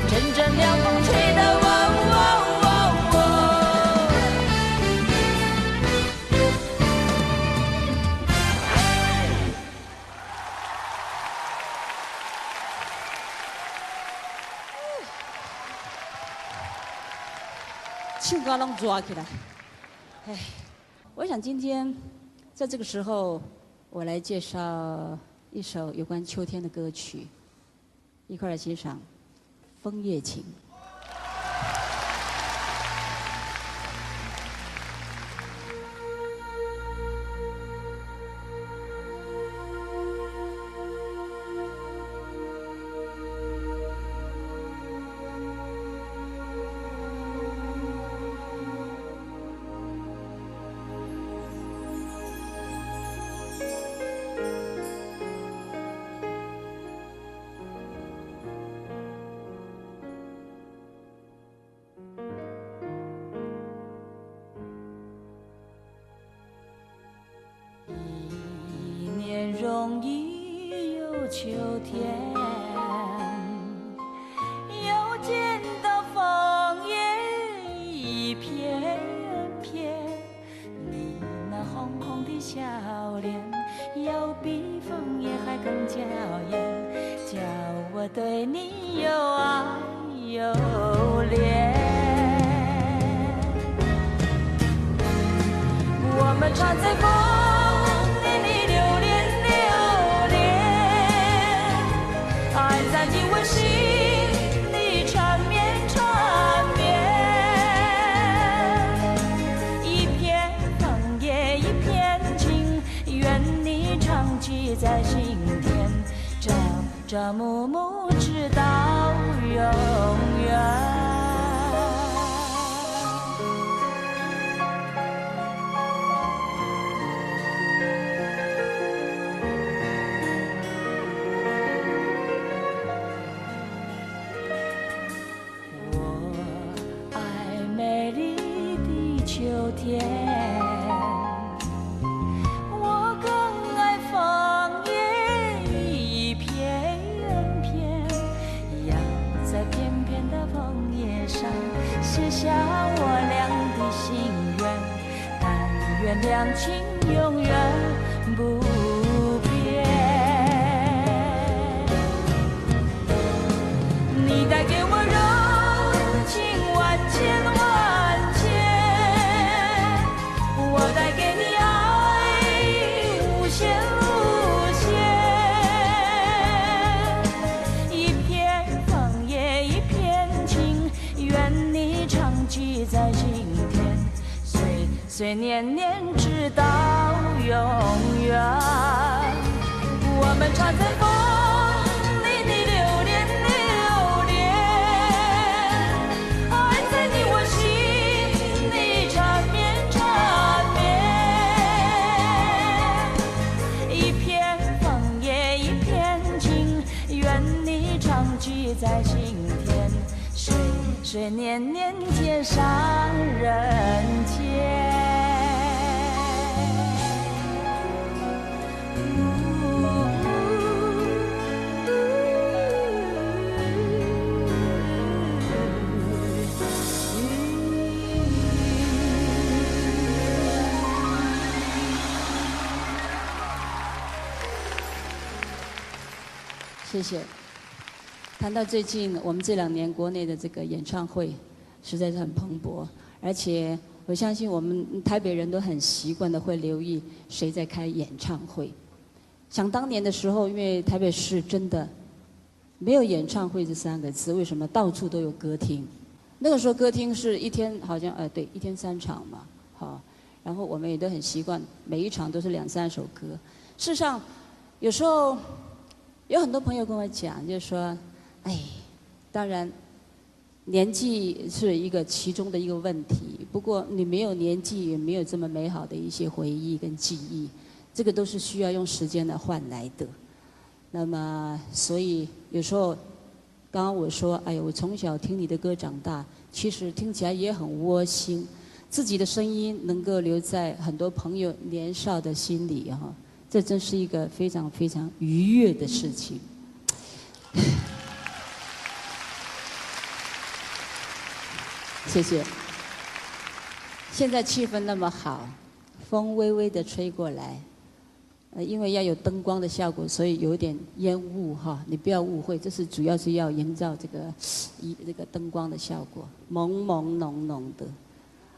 阵阵凉风吹得喔喔喔喔。手瓜拢抓起来。哎，我想今天在这个时候，我来介绍一首有关秋天的歌曲，一块来欣赏《枫叶情》。容易有秋天，又见到枫叶一片片，你那红红的笑脸，有比枫叶还更娇艳，叫我对你又爱又恋。我们穿在枫叶里流连流连，爱在你我心里缠绵缠绵。一片枫叶一片情，愿你常记在心田，朝朝暮暮直到永远。天。我更爱枫叶一片片，要在片片的枫叶上写下我俩的心愿，但愿两情永远不变。你带给我柔情万千万千，我带给你爱无限无限。一片枫叶一片情，愿你常记在心田，岁岁年年直到永远。我们常在风里的流连流连，爱在你我心里缠绵缠绵。一片枫叶一片情，愿你常记在心田，岁岁年年天上人间。谢谢。谈到最近我们这2年国内的这个演唱会，实在是很蓬勃，而且我相信我们台北人都很习惯的会留意谁在开演唱会。想当年的时候，因为台北市真的没有演唱会这3个字，为什么到处都有歌厅？那个时候歌厅是一天好像对，1天3场嘛，好，然后我们也都很习惯，每一场都是2、3首歌。事实上，有时候有很多朋友跟我讲，就是说，哎，当然年纪是其中的一个问题，不过你没有年纪，也没有这么美好的一些回忆跟记忆，这个都是需要用时间来换来的。那么，所以有时候，刚刚我说，哎呀，我从小听你的歌长大，其实听起来也很窝心，自己的声音能够留在很多朋友年少的心里哈。这真是一个非常非常愉悦的事情。谢谢。现在气氛那么好，风微微的吹过来，因为要有灯光的效果，所以有一点烟雾哈，你不要误会，这是主要是要营造这个灯光的效果，朦朦胧胧的。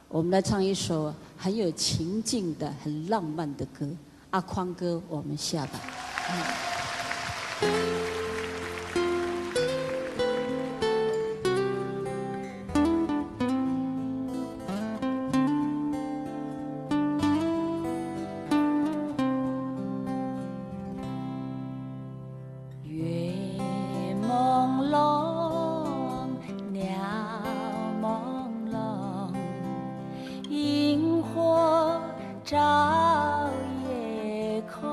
我们来唱一首很有情境的、很浪漫的歌。阿匡哥，我们下吧。月朦胧，鸟朦胧，萤火照夜空，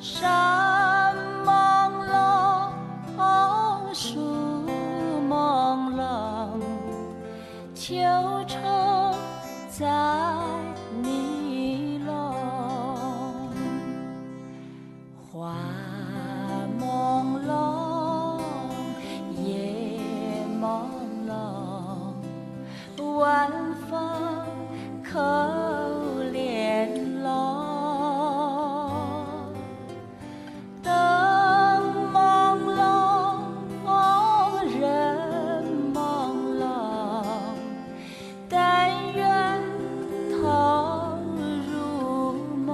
山朦胧，树朦胧，秋愁在你笼，花朦胧，叶朦胧，晚风口帘拢，灯朦胧，人朦胧，但愿同入梦。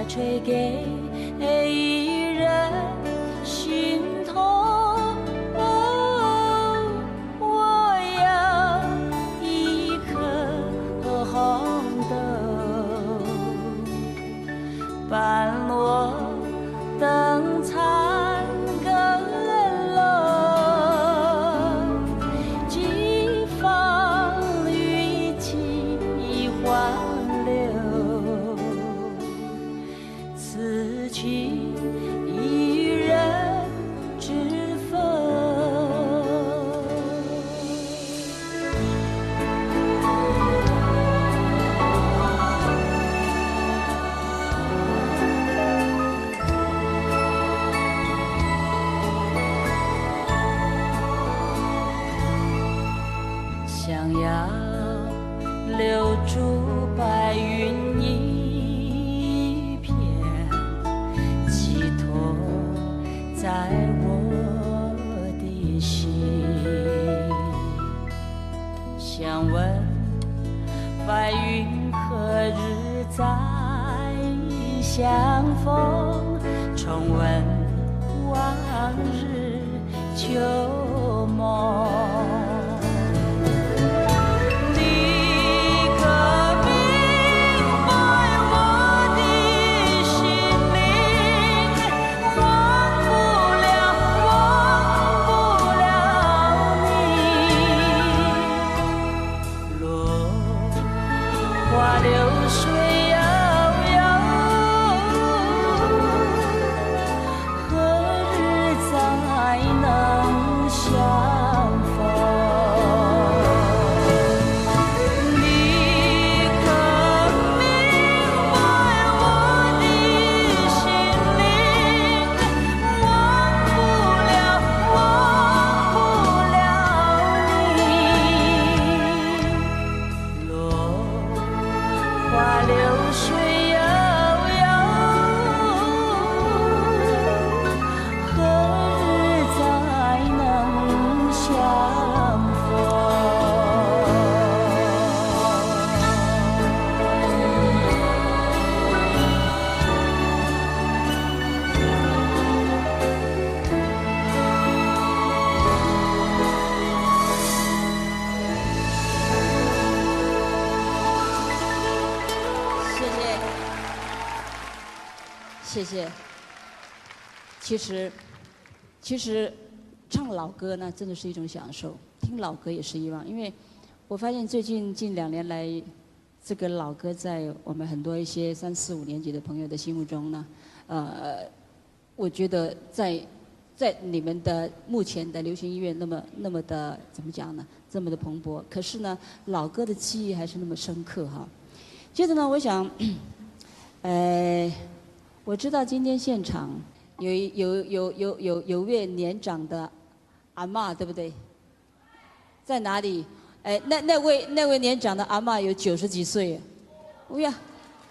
吹给一人心痛。我要一颗红豆，半落灯残阁楼，几方雨季花柳，此情一人知否？想要留住白云一片，寄托在我的心。想问白云何日再相逢，重温往日旧梦。谢谢。其实唱老歌呢，真的是一种享受，听老歌也是一样。因为我发现近2年来，这个老歌在我们很多一些3、4、5年级的朋友的心目中呢，我觉得在你们的目前的流行音乐那么的怎么讲呢？这么的蓬勃，可是呢，老歌的记忆还是那么深刻哈。接着呢，我想，我知道今天现场有位年长的阿嬷，对不对？在哪里？那位年长的阿嬷有90几岁。哎呀，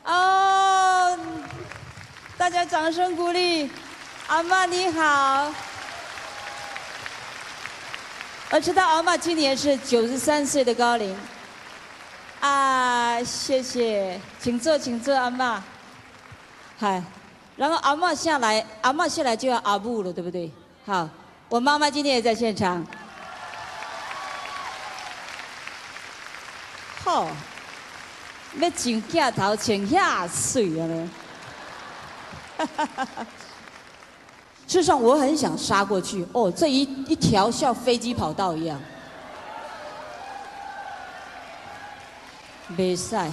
哦，大家掌声鼓励，阿嬷你好。我知道阿嬷今年是93岁的高龄。啊，谢谢，请坐，阿嬷。嗨。然后阿嬷下来就要阿母了，对不对？好，我妈妈今天也在现场。好，要剪镜头剪遐水啊呢！事实上，我很想杀过去。哦，这一条像飞机跑道一样。没赛，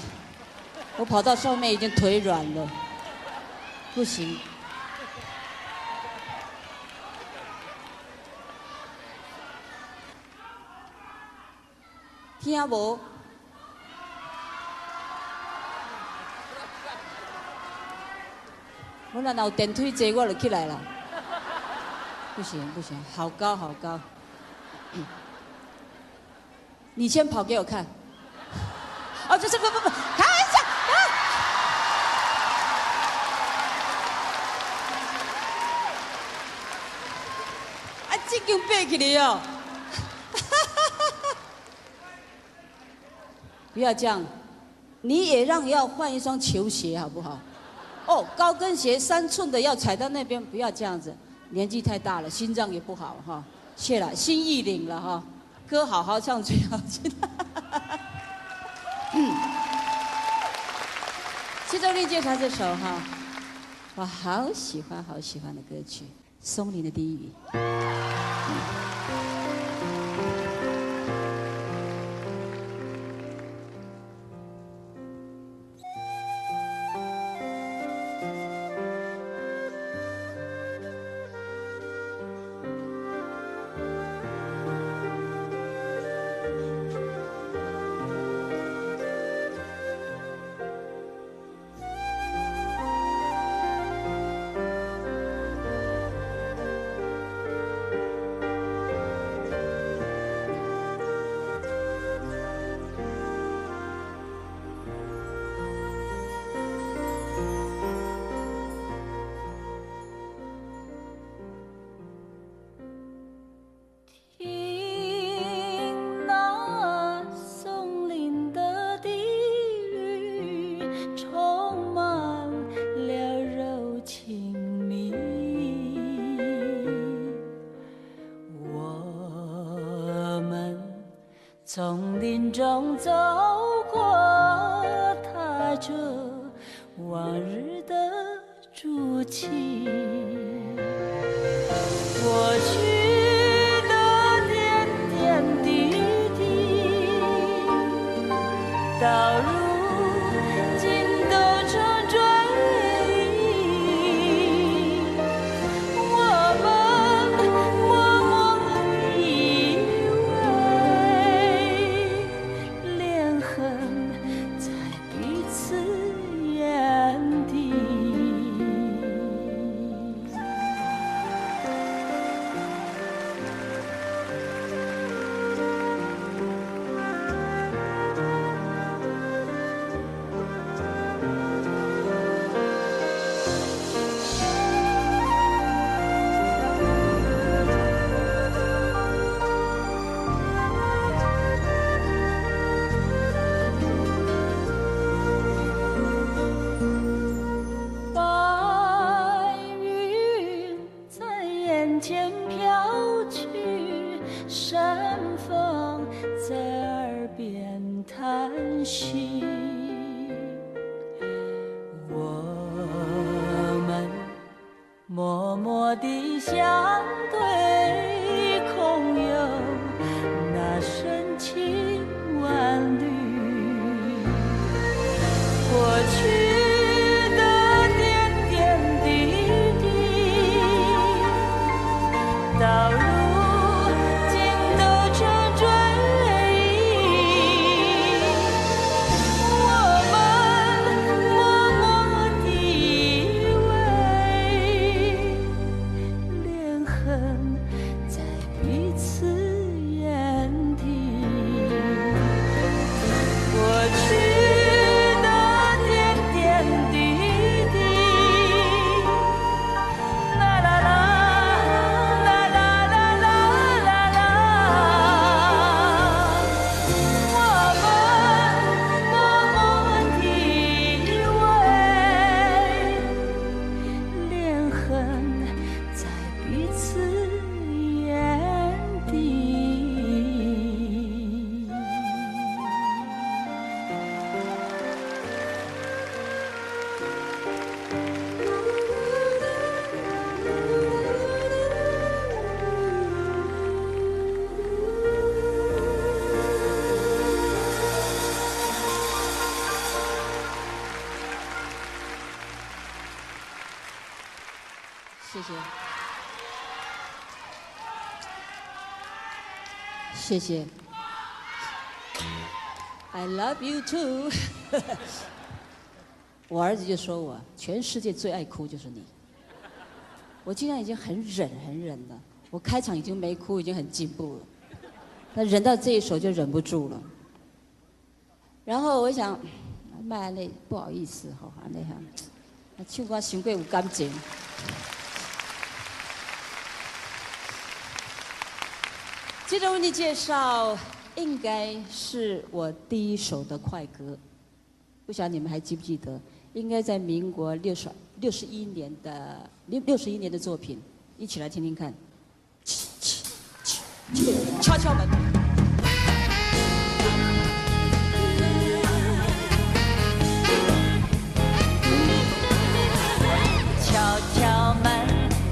我跑到上面已经腿软了。不行，听无？我那有电梯坐，我就起来了。不行，好高。你先跑给我看。哦，这是不，开玩笑。这就背起来哦！不要这样，你也要换一双球鞋好不好？哦，高跟鞋3寸的要踩到那边，不要这样子，年纪太大了，心脏也不好哈。谢了，心意领了哈，歌好好唱最好听。其中另介绍这首哈，我好喜欢好喜欢的歌曲，松林的低语。丛林中走过，踏着往日的足迹，过去的点点滴滴，到如今都成追忆。我们默默以为，连痕在彼此眼底。白云在眼前飘去，山风在耳边叹息。我们默默地相对，空有那深情万缕。过去到如今都成追忆，我们默默地以为，连痕在彼此眼底。过去的点点滴滴，啦啦啦。谢谢，谢谢。I love you too 。我儿子就说我全世界最爱哭就是你。我今天已经很忍了，我开场已经没哭，已经很进步了。那忍到这一首就忍不住了。然后我想，卖那不好意思吼，安尼哈，唱歌伤过有感情。接着为你介绍，应该是我第一首的快歌，不晓得你们还记不记得？应该在民国61年的作品，一起来听听看。敲敲门。敲敲门，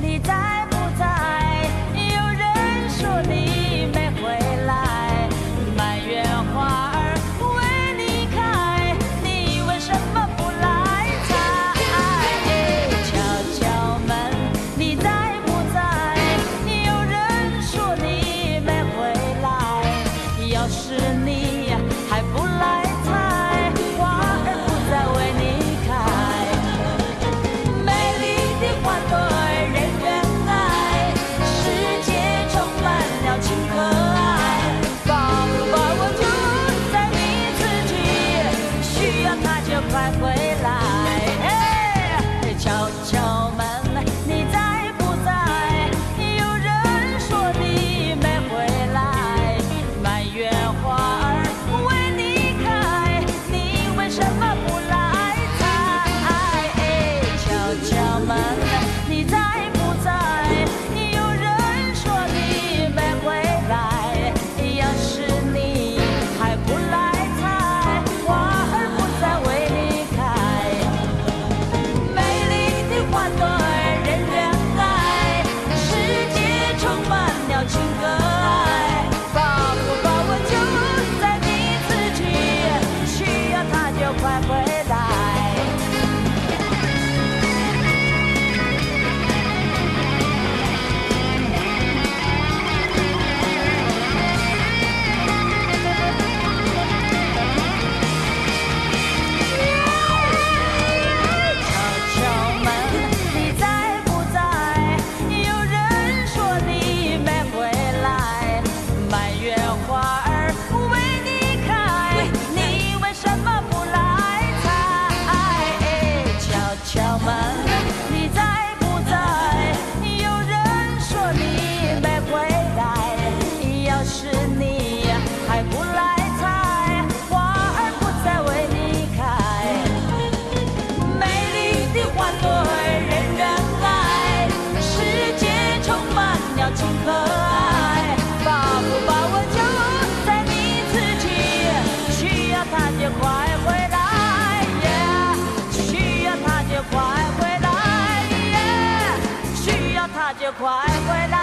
你在不在？有人说你没回来，埋怨花儿为你开，你为什么不来采？敲敲门，你在不在？有人说你没回来，要是你还不来采，花儿不再为你开。花朵人人爱，世界充满了情和爱。抱不抱我就在你自己，需要它就快回来。敲敲门，你在不在？有人说你没回来，埋怨花儿为你开，你为什么不来采？敲敲门。你在不在？有人说你没回来，要是你还不来采，花儿不再为你开。美丽的花朵人人爱，世界充满了情和爱。抱不抱我就在你自己，需要它就快回来。情和爱，抱不抱我就在你自己，需要它就快回来，需要它就快回来，需要它就快回来。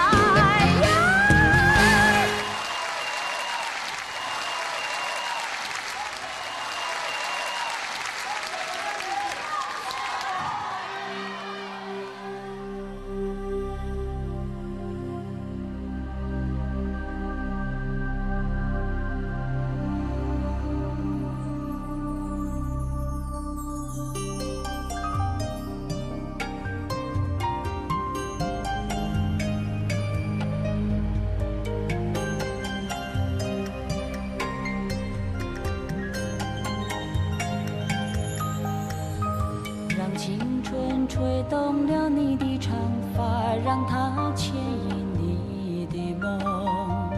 吹动了你的长发，让它牵引你的梦。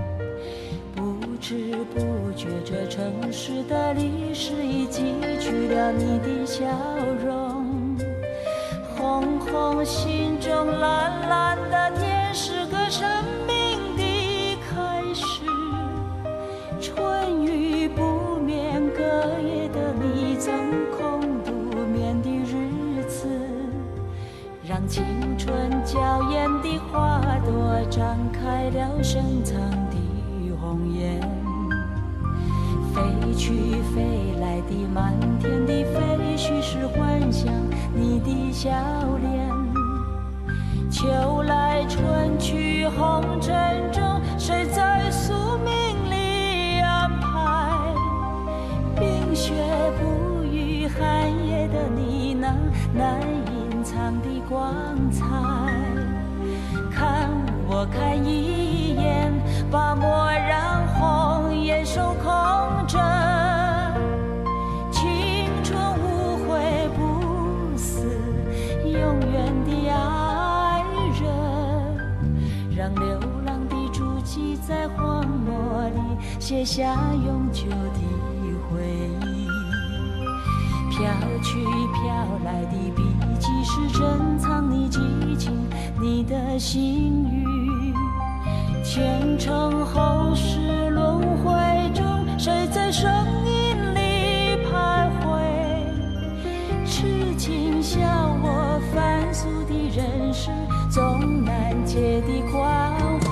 不知不觉，这城市的历史已记取了你的笑容。红红心中，蓝蓝的天，是个生命的开始。春雨不眠，隔夜的你曾空独眠的日子。让青春娇艳的花朵张开了深藏的红颜，飞去飞来的满天的飞絮是幻想你的笑脸。秋来春去红尘中，谁在宿命里安排？冰雪不语，寒夜的你那难隐藏的光彩。看我看一眼，把蓦然红颜手空着。青春无悔不死，永远的爱人。让流浪的足迹在荒漠里写下永久的回忆。飘去飘来的笔迹是珍藏你激情，你的心语。前尘后世轮回中，谁在声音里徘徊？痴情笑我凡俗的人世，总难解的关怀。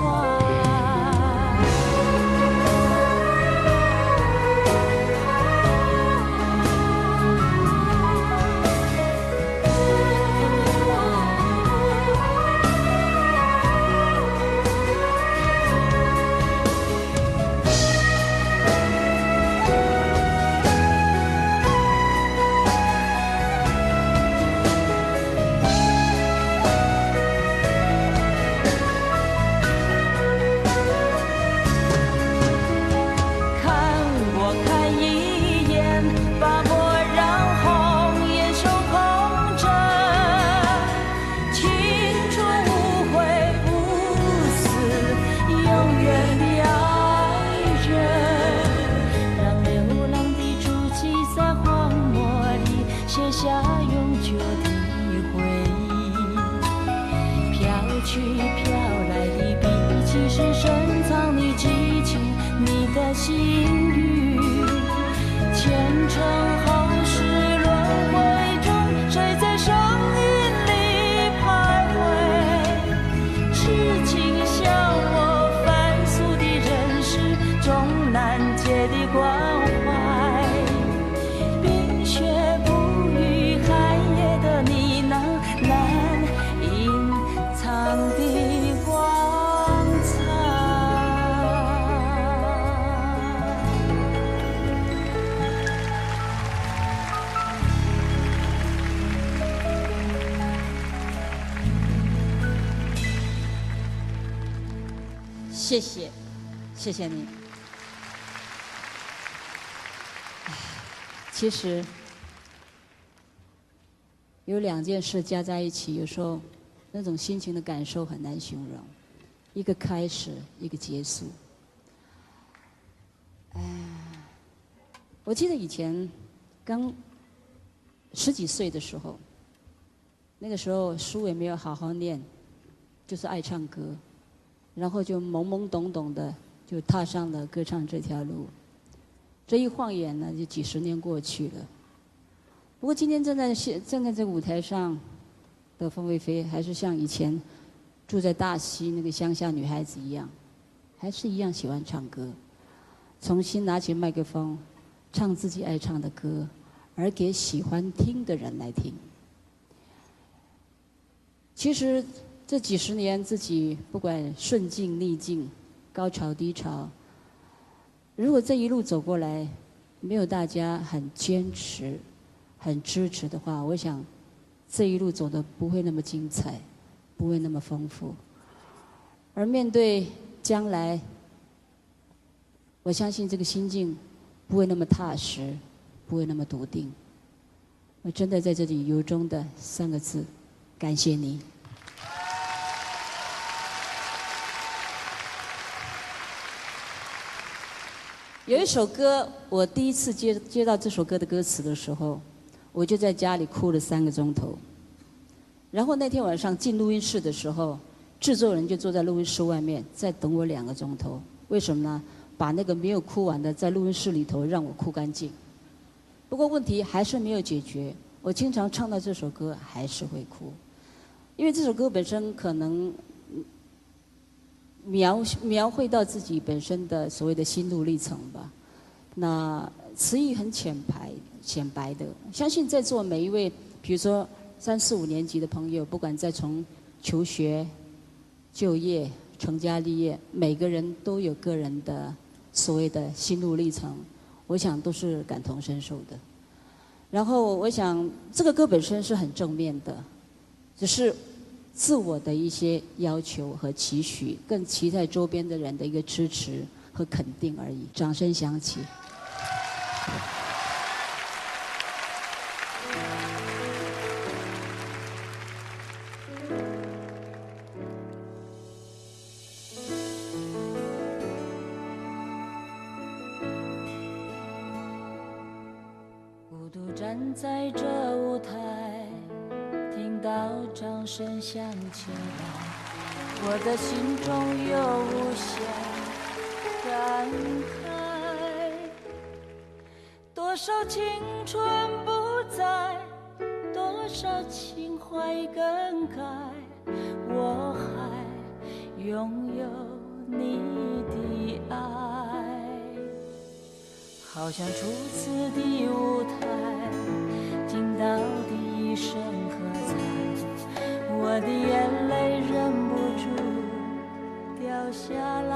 心语，前尘后世轮回中，谁在声音里徘徊？痴情笑我凡俗的人世，终难解的关怀。冰雪不语，寒夜的你那难隐藏的光彩。谢谢，谢谢你。其实有两件事加在一起，有时候那种心情的感受很难形容，一个开始，一个结束。我记得以前刚10几岁的时候，那个时候书也没有好好念，就是爱唱歌。然后就懵懵懂懂的就踏上了歌唱这条路，这一晃眼呢，就几十年过去了。不过今天站在这个舞台上的凤飞飞，还是像以前住在大溪那个乡下女孩子一样，还是一样喜欢唱歌，重新拿起麦克风，唱自己爱唱的歌，而给喜欢听的人来听。其实这几十年，自己不管顺境逆境、高潮低潮，如果这一路走过来，没有大家很坚持、很支持的话，我想这一路走得不会那么精彩，不会那么丰富。而面对将来，我相信这个心境不会那么踏实，不会那么笃定。我真的在这里由衷的3个字：感谢你。有一首歌，我第一次接到这首歌的歌词的时候，我就在家里哭了3个钟头。然后那天晚上进录音室的时候，制作人就坐在录音室外面再等我2个钟头。为什么呢？把那个没有哭完的在录音室里头让我哭干净。不过问题还是没有解决，我经常唱到这首歌还是会哭，因为这首歌本身可能描绘到自己本身的所谓的心路历程吧。那词意很浅白的，相信在座每一位，比如说3、4、5年级的朋友，不管在从求学、就业、成家立业，每个人都有个人的所谓的心路历程，我想都是感同身受的。然后我想这个歌本身是很正面的，只是自我的一些要求和期许，更期待周边的人的一个支持和肯定而已。掌声响起。孤独站站在这舞台，听到掌声响起来，我的心中有无限感慨。多少青春不在，多少情怀更改，我还拥有你的爱。好像初次的舞台，听到第一声喝彩，我的眼泪忍不住掉下来。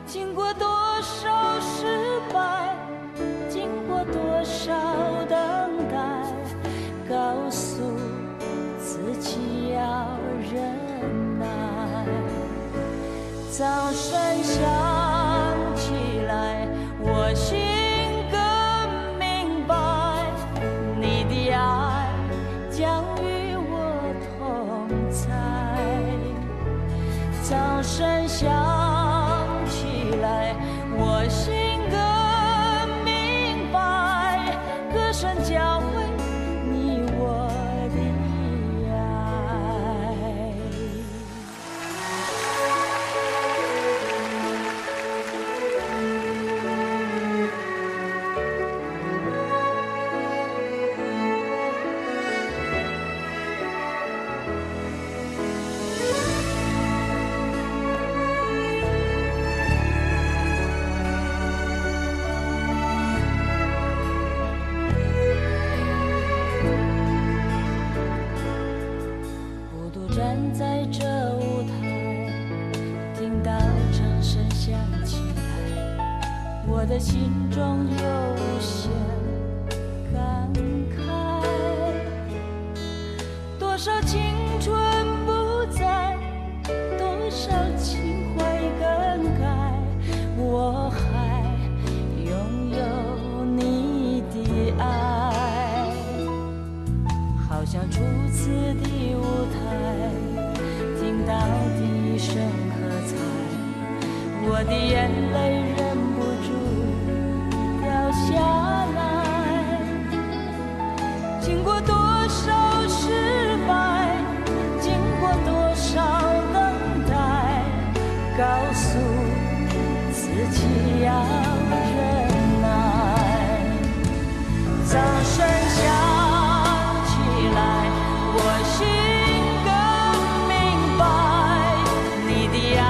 经过多少失败，经过多少等待，告诉自己要忍耐。掌声响起来，我心更明白，你的爱将与我同在。掌声响起来，我心更明白，歌声教会你我的爱。站在这舞台，听到掌声响起来，我的心中有无限感慨。多少青春不在，多少情怀更改，我还拥有你的爱。好像初次的舞台，听到第一声喝彩，我的眼泪忍不住掉下来。经过多少失败，经过多少等待，告诉自己要忍耐。掌声响起来，我心更明白，你的爱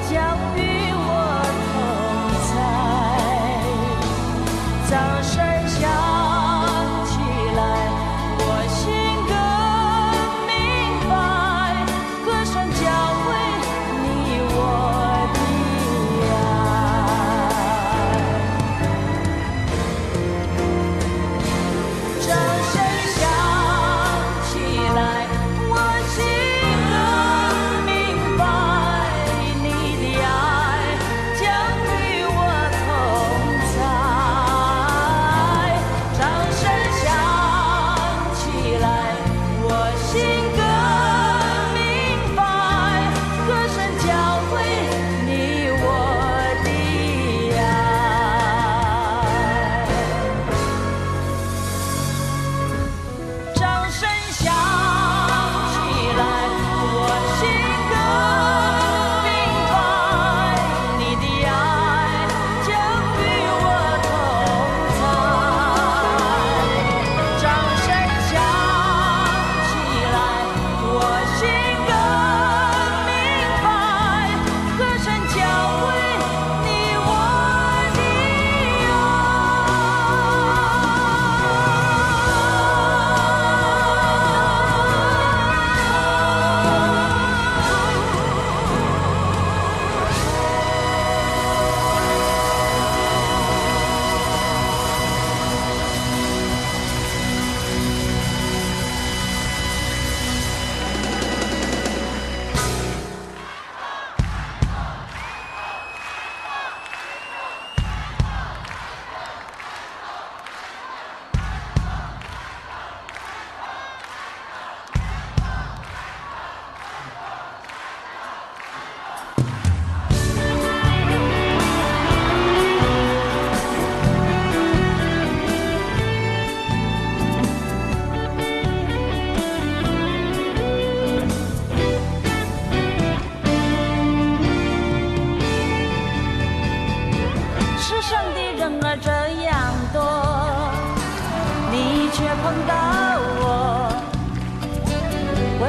将与我同在。掌声响起来，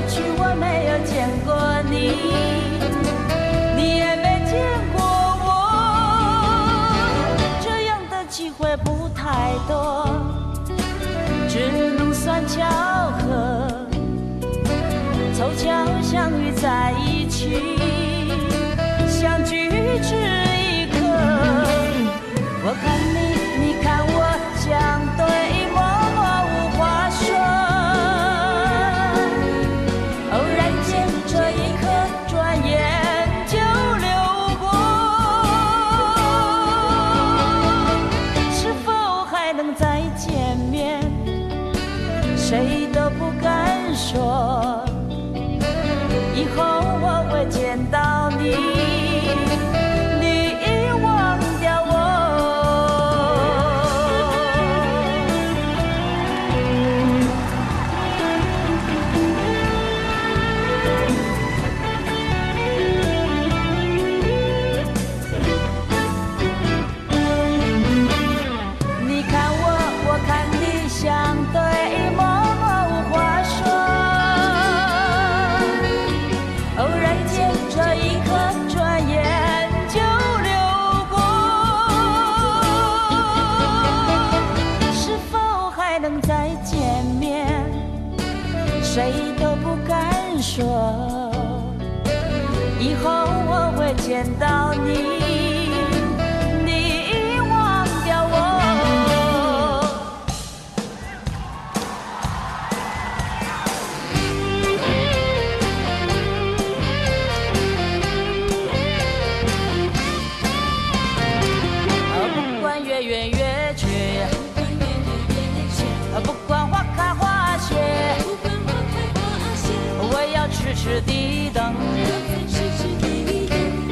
去我没有见过你，你也没见过我，这样的机会不太多，只能算巧合，凑巧相遇在一起，相聚只一刻。我看你，你看我，相对默默无话说。偶然间这一刻，转眼就流过。是否还能再见面？谁都不敢说。以后我会见到你，你忘掉我。你看我，我看你，相对默默无话说。偶然间这一刻，转眼就流过。是否还能再见面？谁都不敢说。以后我会见到你，你忘掉我。不管月圆月缺，不管花开花谢，我要痴痴地等，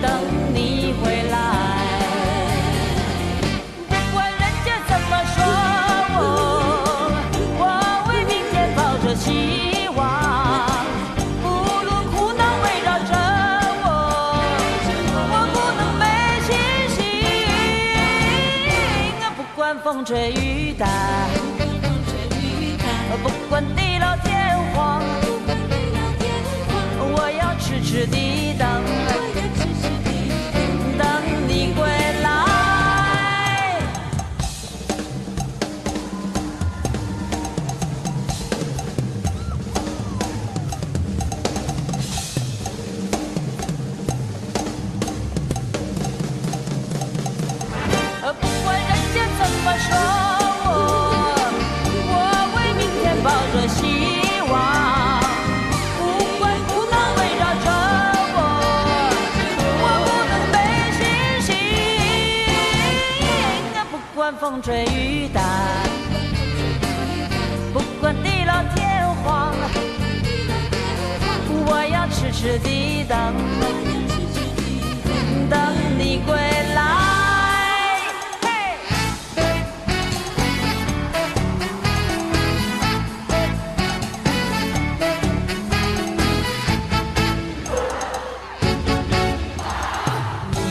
等你回来。不管人家怎么说我为明天抱着希望。不论苦恼围绕着我不能没信心。不管风吹雨打，不管地老天荒，我要痴痴地等，等你归来。不管人家怎么说我为明天抱着希望。不管苦恼围绕着我不能没信心。不管风吹雨打，不管地老天荒，我要痴痴地等，等你归来。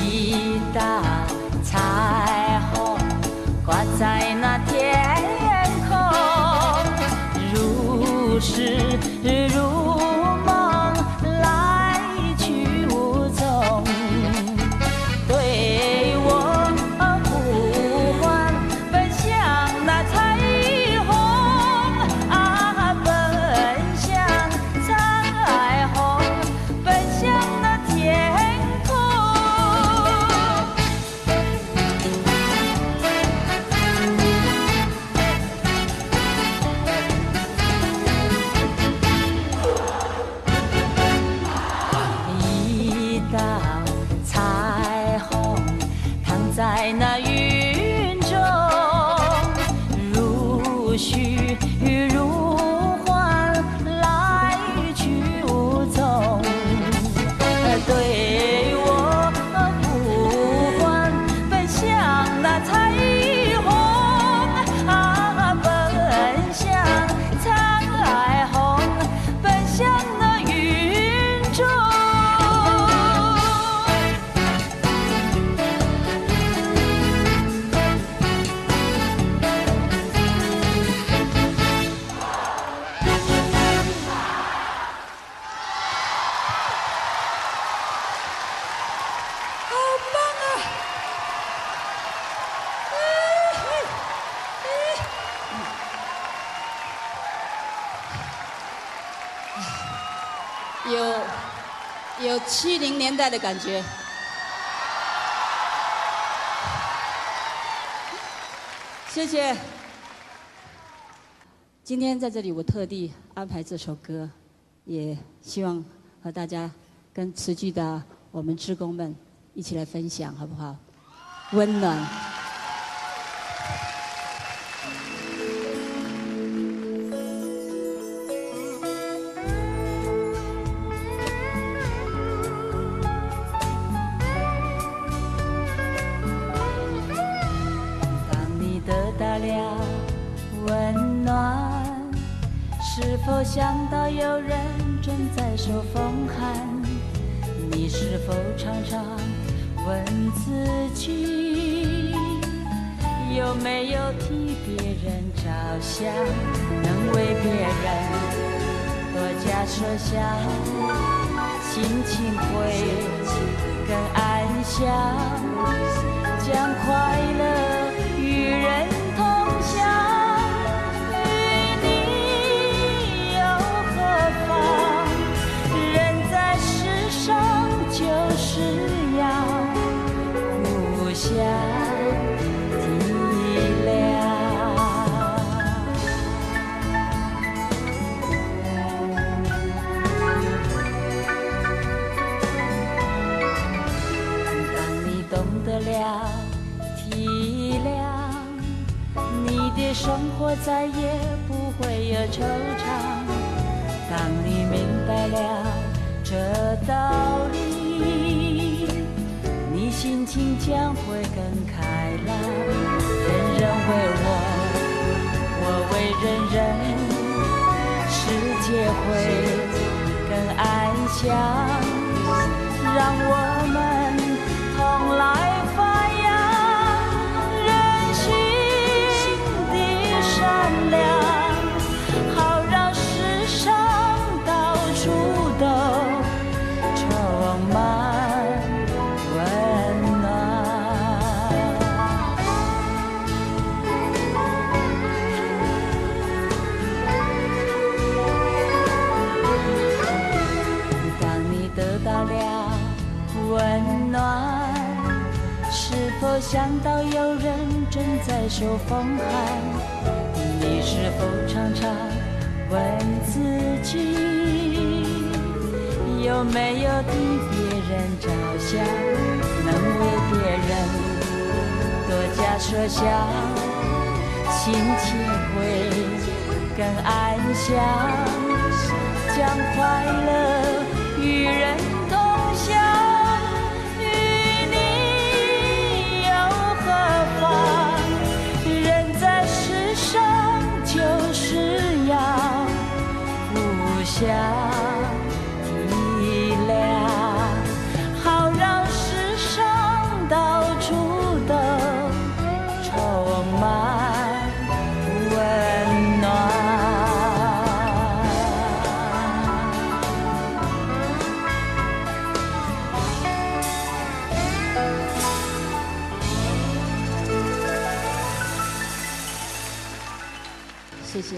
一道彩虹挂在那天空，如是如梦，来去无踪，对我呼唤，奔向那彩虹啊，奔向彩虹，奔向那天空。有70年代的感觉。谢谢。今天在这里，我特地安排这首歌，也希望和大家跟慈济的我们志工们一起来分享，好不好？温暖。是否想到有人正在受风寒？你是否常常问自己，有没有替别人着想？能为别人多加设想，心情会更安详，将快乐与人同享。就是要互相体谅。当你懂得了体谅，你的生活再也不会有惆怅。当你明白了这道理，你心情将会更开朗。人人为我，我为人人，世界会更安详。让我们同来发扬人性的善良，好让世上到处都充满温暖。当你得到了温暖，是否想到有人正在受风寒？你是否常常问自己，有没有替别人着想？能为别人多加设想，心情会更安详，将快乐与人同享。与你又何妨？人在世上就是要互相体谅，好让世上到处都充满温暖。谢谢。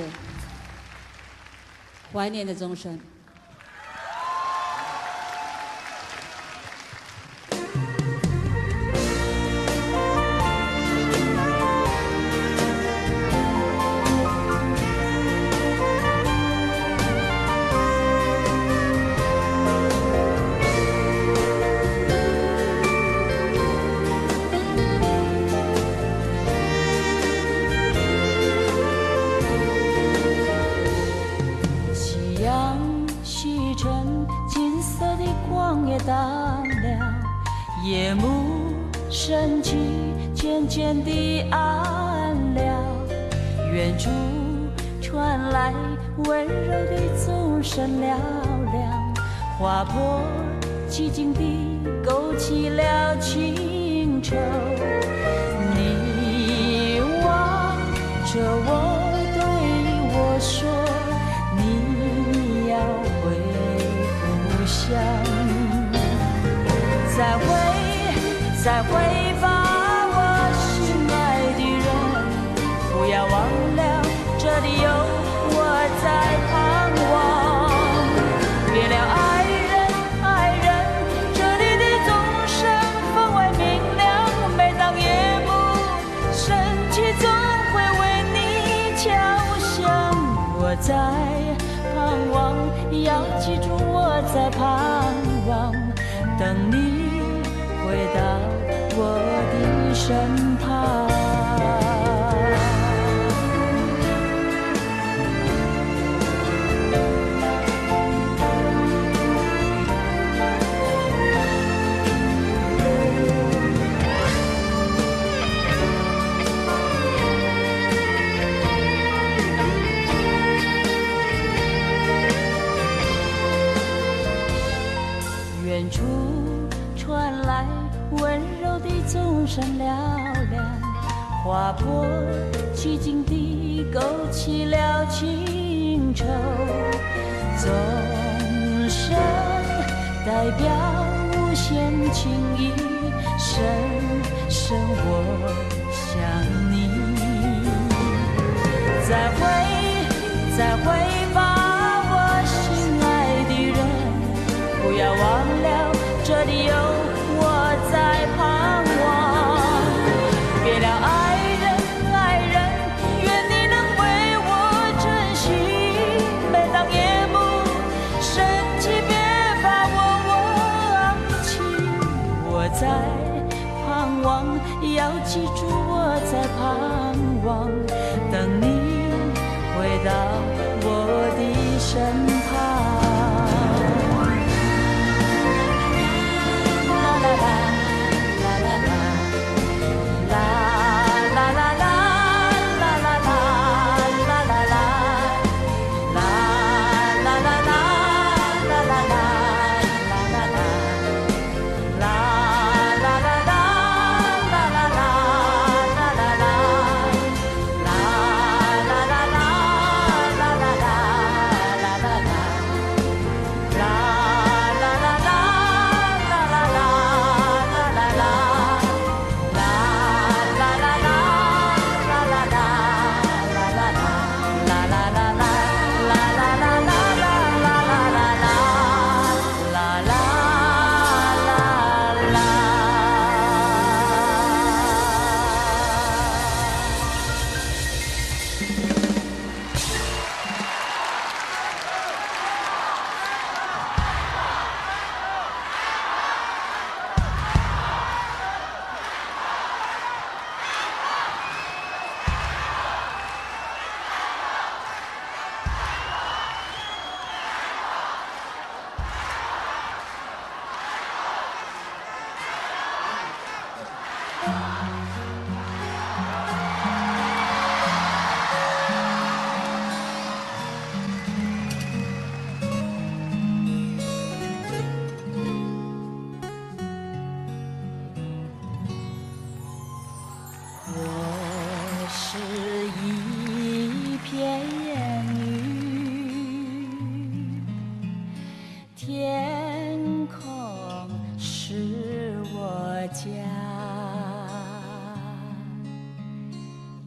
怀念的钟声。淡了，夜幕升起，渐渐地暗了。远处传来温柔的钟声嘹亮，划破寂静地勾起了情愁。你望着我，对我说，你要回故乡。再会吧，我心爱的人，不要忘了，这里有我在盼望。记住我在盼望，等你回到我的身旁。远处传来温柔的钟声嘹亮，划破寂静的勾起了情愁，钟声代表无限情意，深深我想你。再会吧，我心爱的人，不要忘了这里有我在盼望。别了爱人，愿你能为我珍惜。每当夜幕升起，别把我忘记。我在盼望，要记住我在盼望，等你回到我的身旁。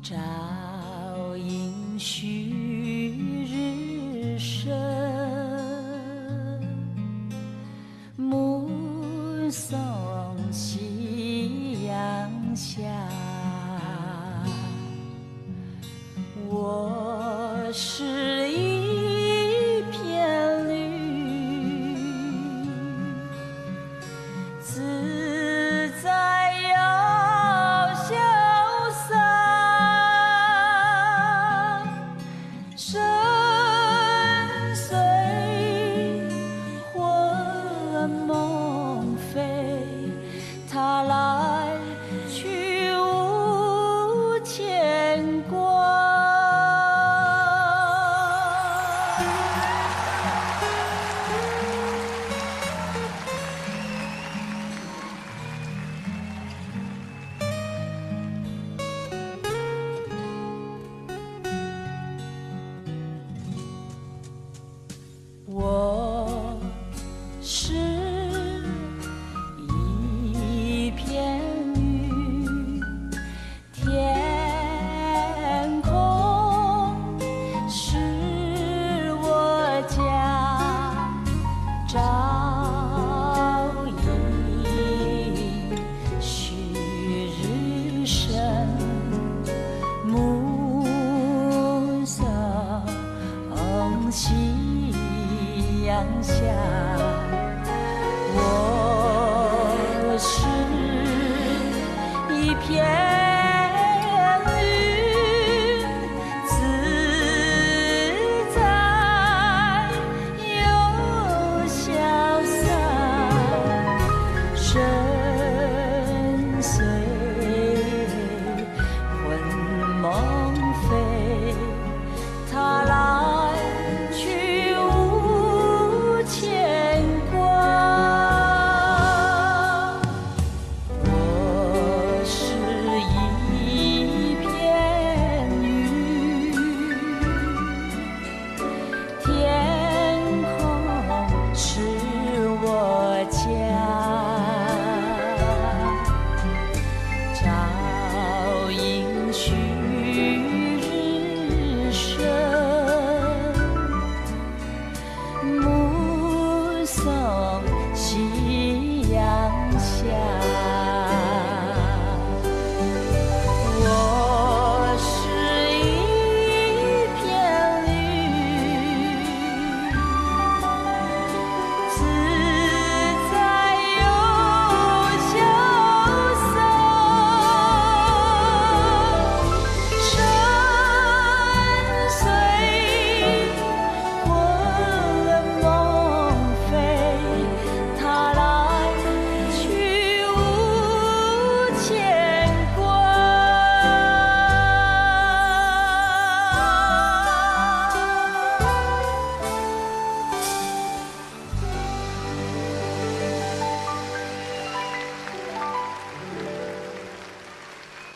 照应旭日升，目送夕阳下。我是一片绿，下，我是一片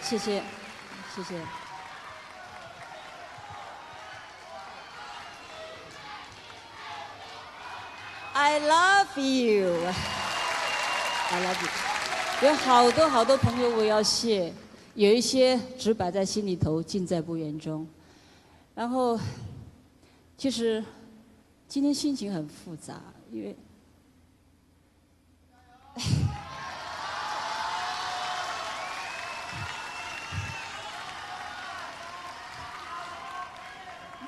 谢谢，谢谢。I love you, I love you。有好多朋友我要谢，有一些只摆在心里头，尽在不言中。然后，其实今天心情很复杂，因为。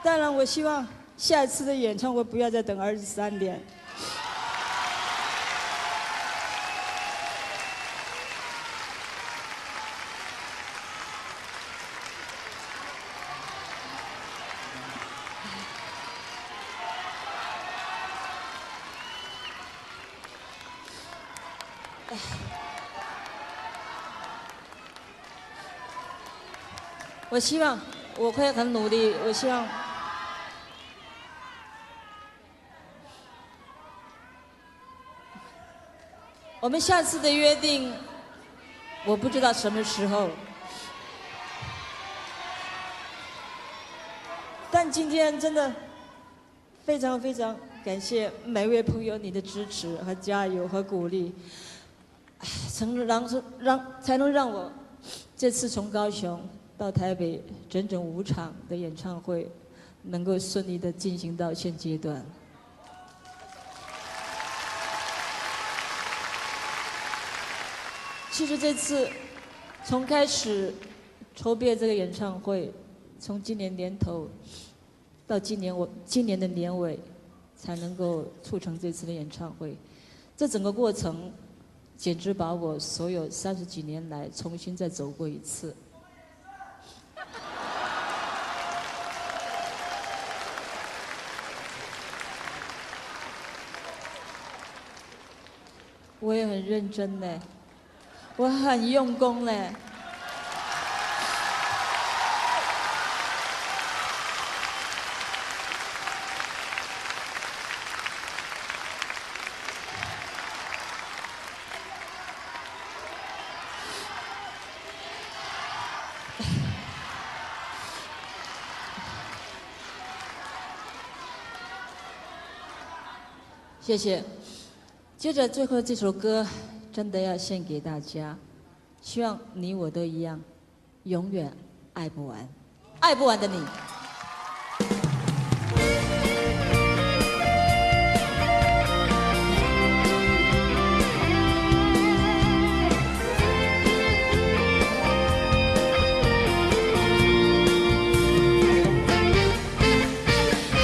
当然，我希望下一次的演唱会不要再等23点。我希望我会很努力，我希望。我们下次的约定，我不知道什么时候，但今天真的非常非常感谢每位朋友你的支持和加油和鼓励，才能让我这次从高雄到台北整整5场的演唱会，能够顺利的进行到现阶段。其实这次从开始筹备这个演唱会，从今年年头到今年的年尾，才能够促成这次的演唱会。这整个过程，简直把我所有30几年来重新再走过一次。我也很认真呢。我很用功嘞，谢谢。接着最后这首歌。真的要献给大家，希望你我都一样，永远爱不完，爱不完的你。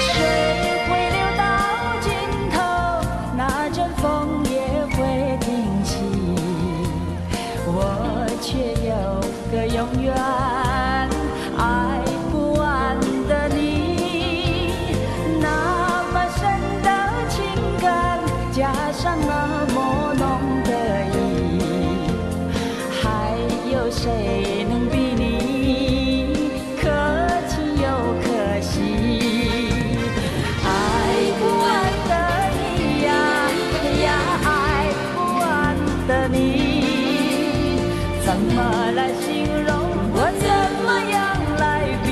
水会流到尽头。加上那么浓的意，还有谁能比你可亲又可惜？爱不完的你呀呀，爱不完的你，怎么来形容？我怎么样来比？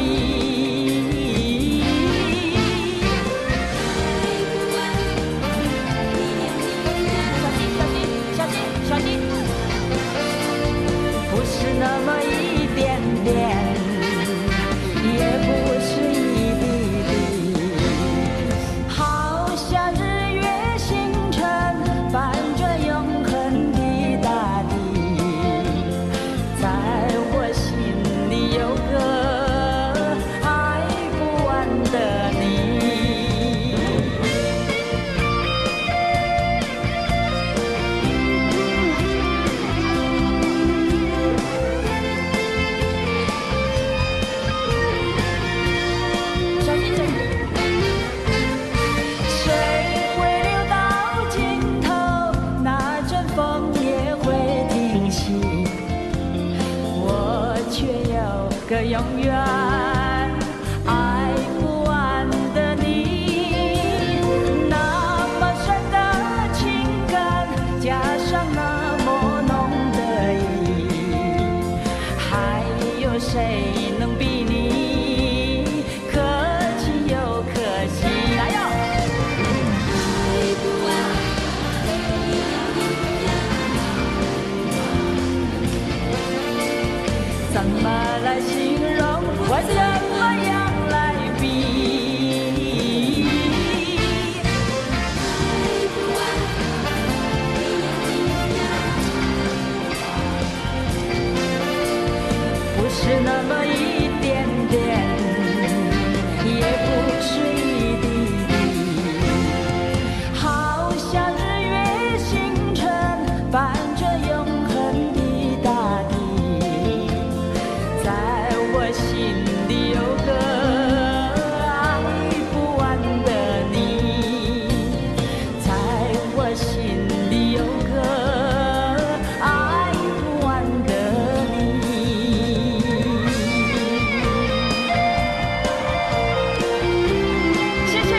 不是那么一点点，也不是一滴滴，好像日月星辰伴着永恒的大地，在我心里有个爱不完的你。个永远爱不完的你，那么深的情感，加上那么浓的意，还有谁能比你可亲又可惜？来哟！爱不完怎么来形容？我怎么样来比？不是那么一点点，也不是一滴滴，好像日月星辰伴着永恒的大地。在我心里有个爱不完的你，在我心里有个爱不完的你。谢谢。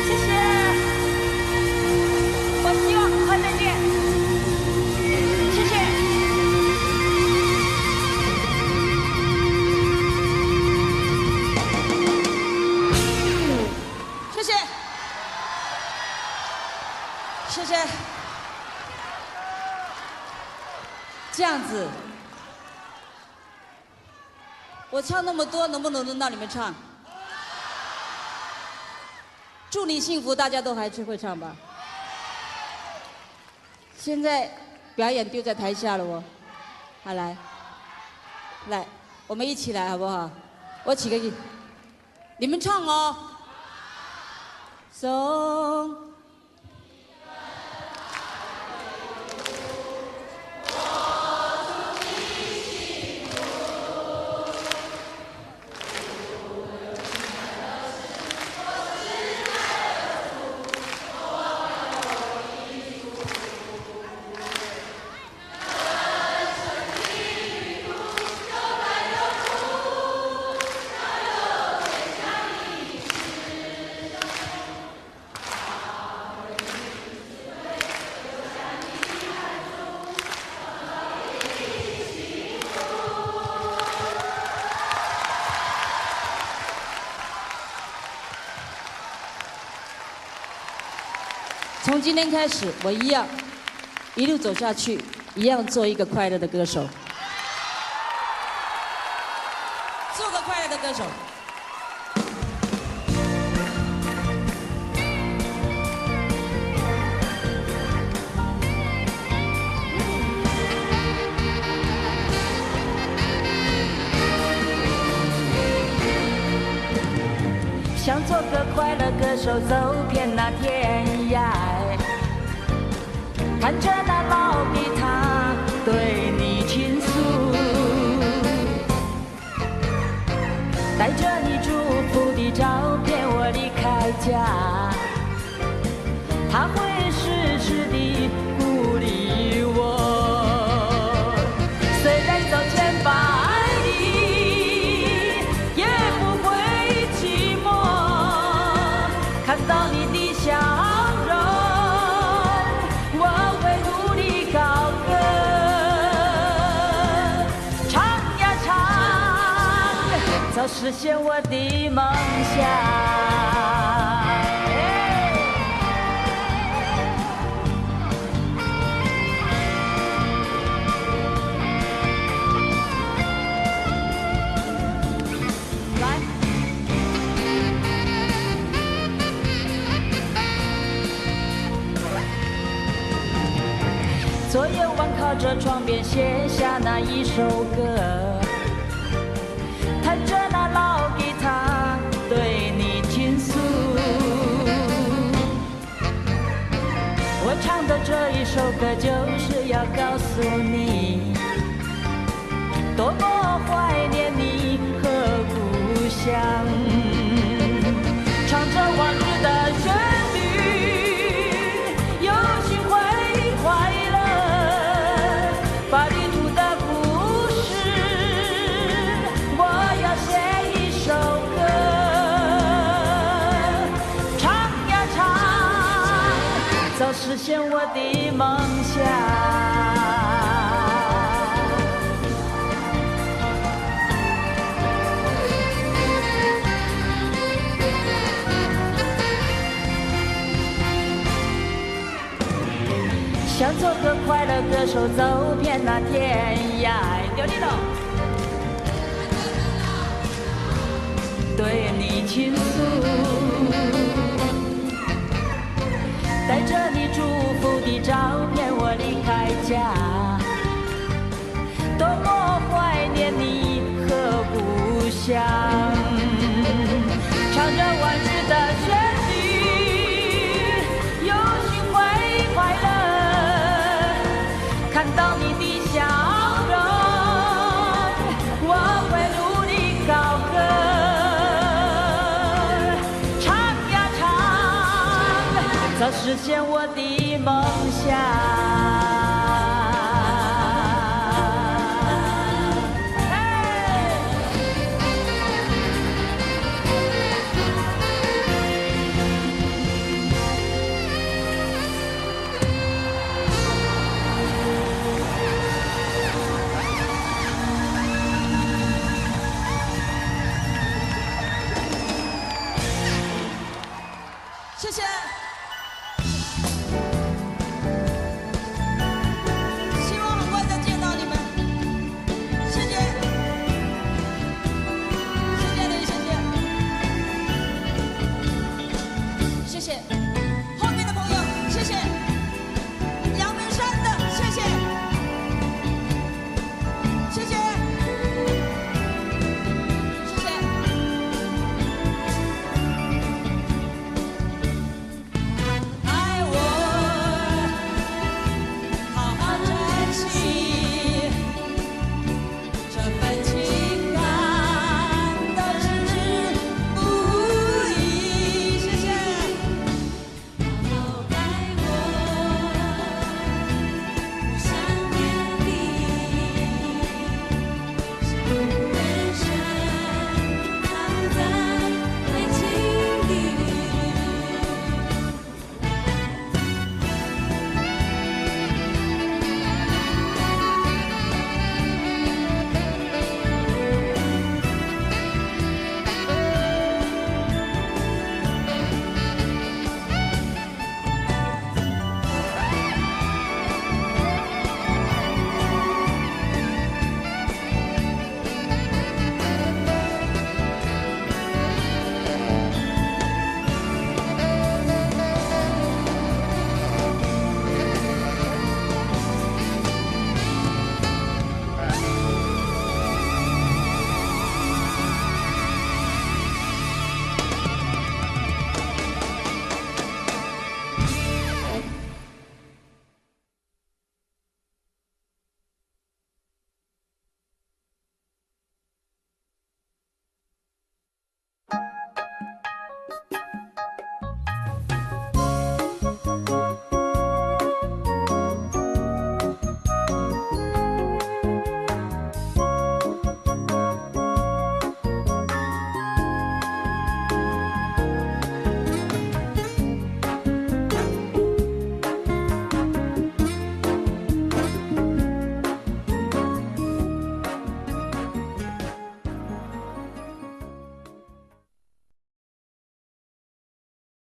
谢谢。我希望很快再见，谢谢。谢谢，谢谢。这样子，我唱那么多，能不能轮到你们唱？祝你幸福，大家都还是会唱吧。现在表演丢在台下了哦，好来，来，我们一起来好不好？我起个音，你们唱哦。送。从今天开始，我一样一路走下去，一样做一个快乐的歌手，做个快乐的歌手。想做个快乐歌手，走遍那天涯，看着那老吉他对你倾诉，带着你祝福的照片，我离开家，他会时时地鼓励我。虽然走千百里，也不会寂寞。看到你的笑容，我会努力高歌，唱呀唱，早实现我的梦想。昨夜晚靠着窗边写下那一首歌，弹着那老吉他对你倾诉。我唱的这一首歌就是要告诉你，多么怀念你和故乡。唱着往日的旋律，有心会快乐。把旅途的故事，我要写一首歌，唱呀唱，早实现我的梦想。想做个快乐歌手，走遍那天涯。丢你喽！对你倾诉，带着你祝福的照片，我离开家，多么怀念你和故乡。唱着往日的旋律，有心会快乐。看到你的笑容，我会努力高歌，唱呀唱，早实现我的梦想。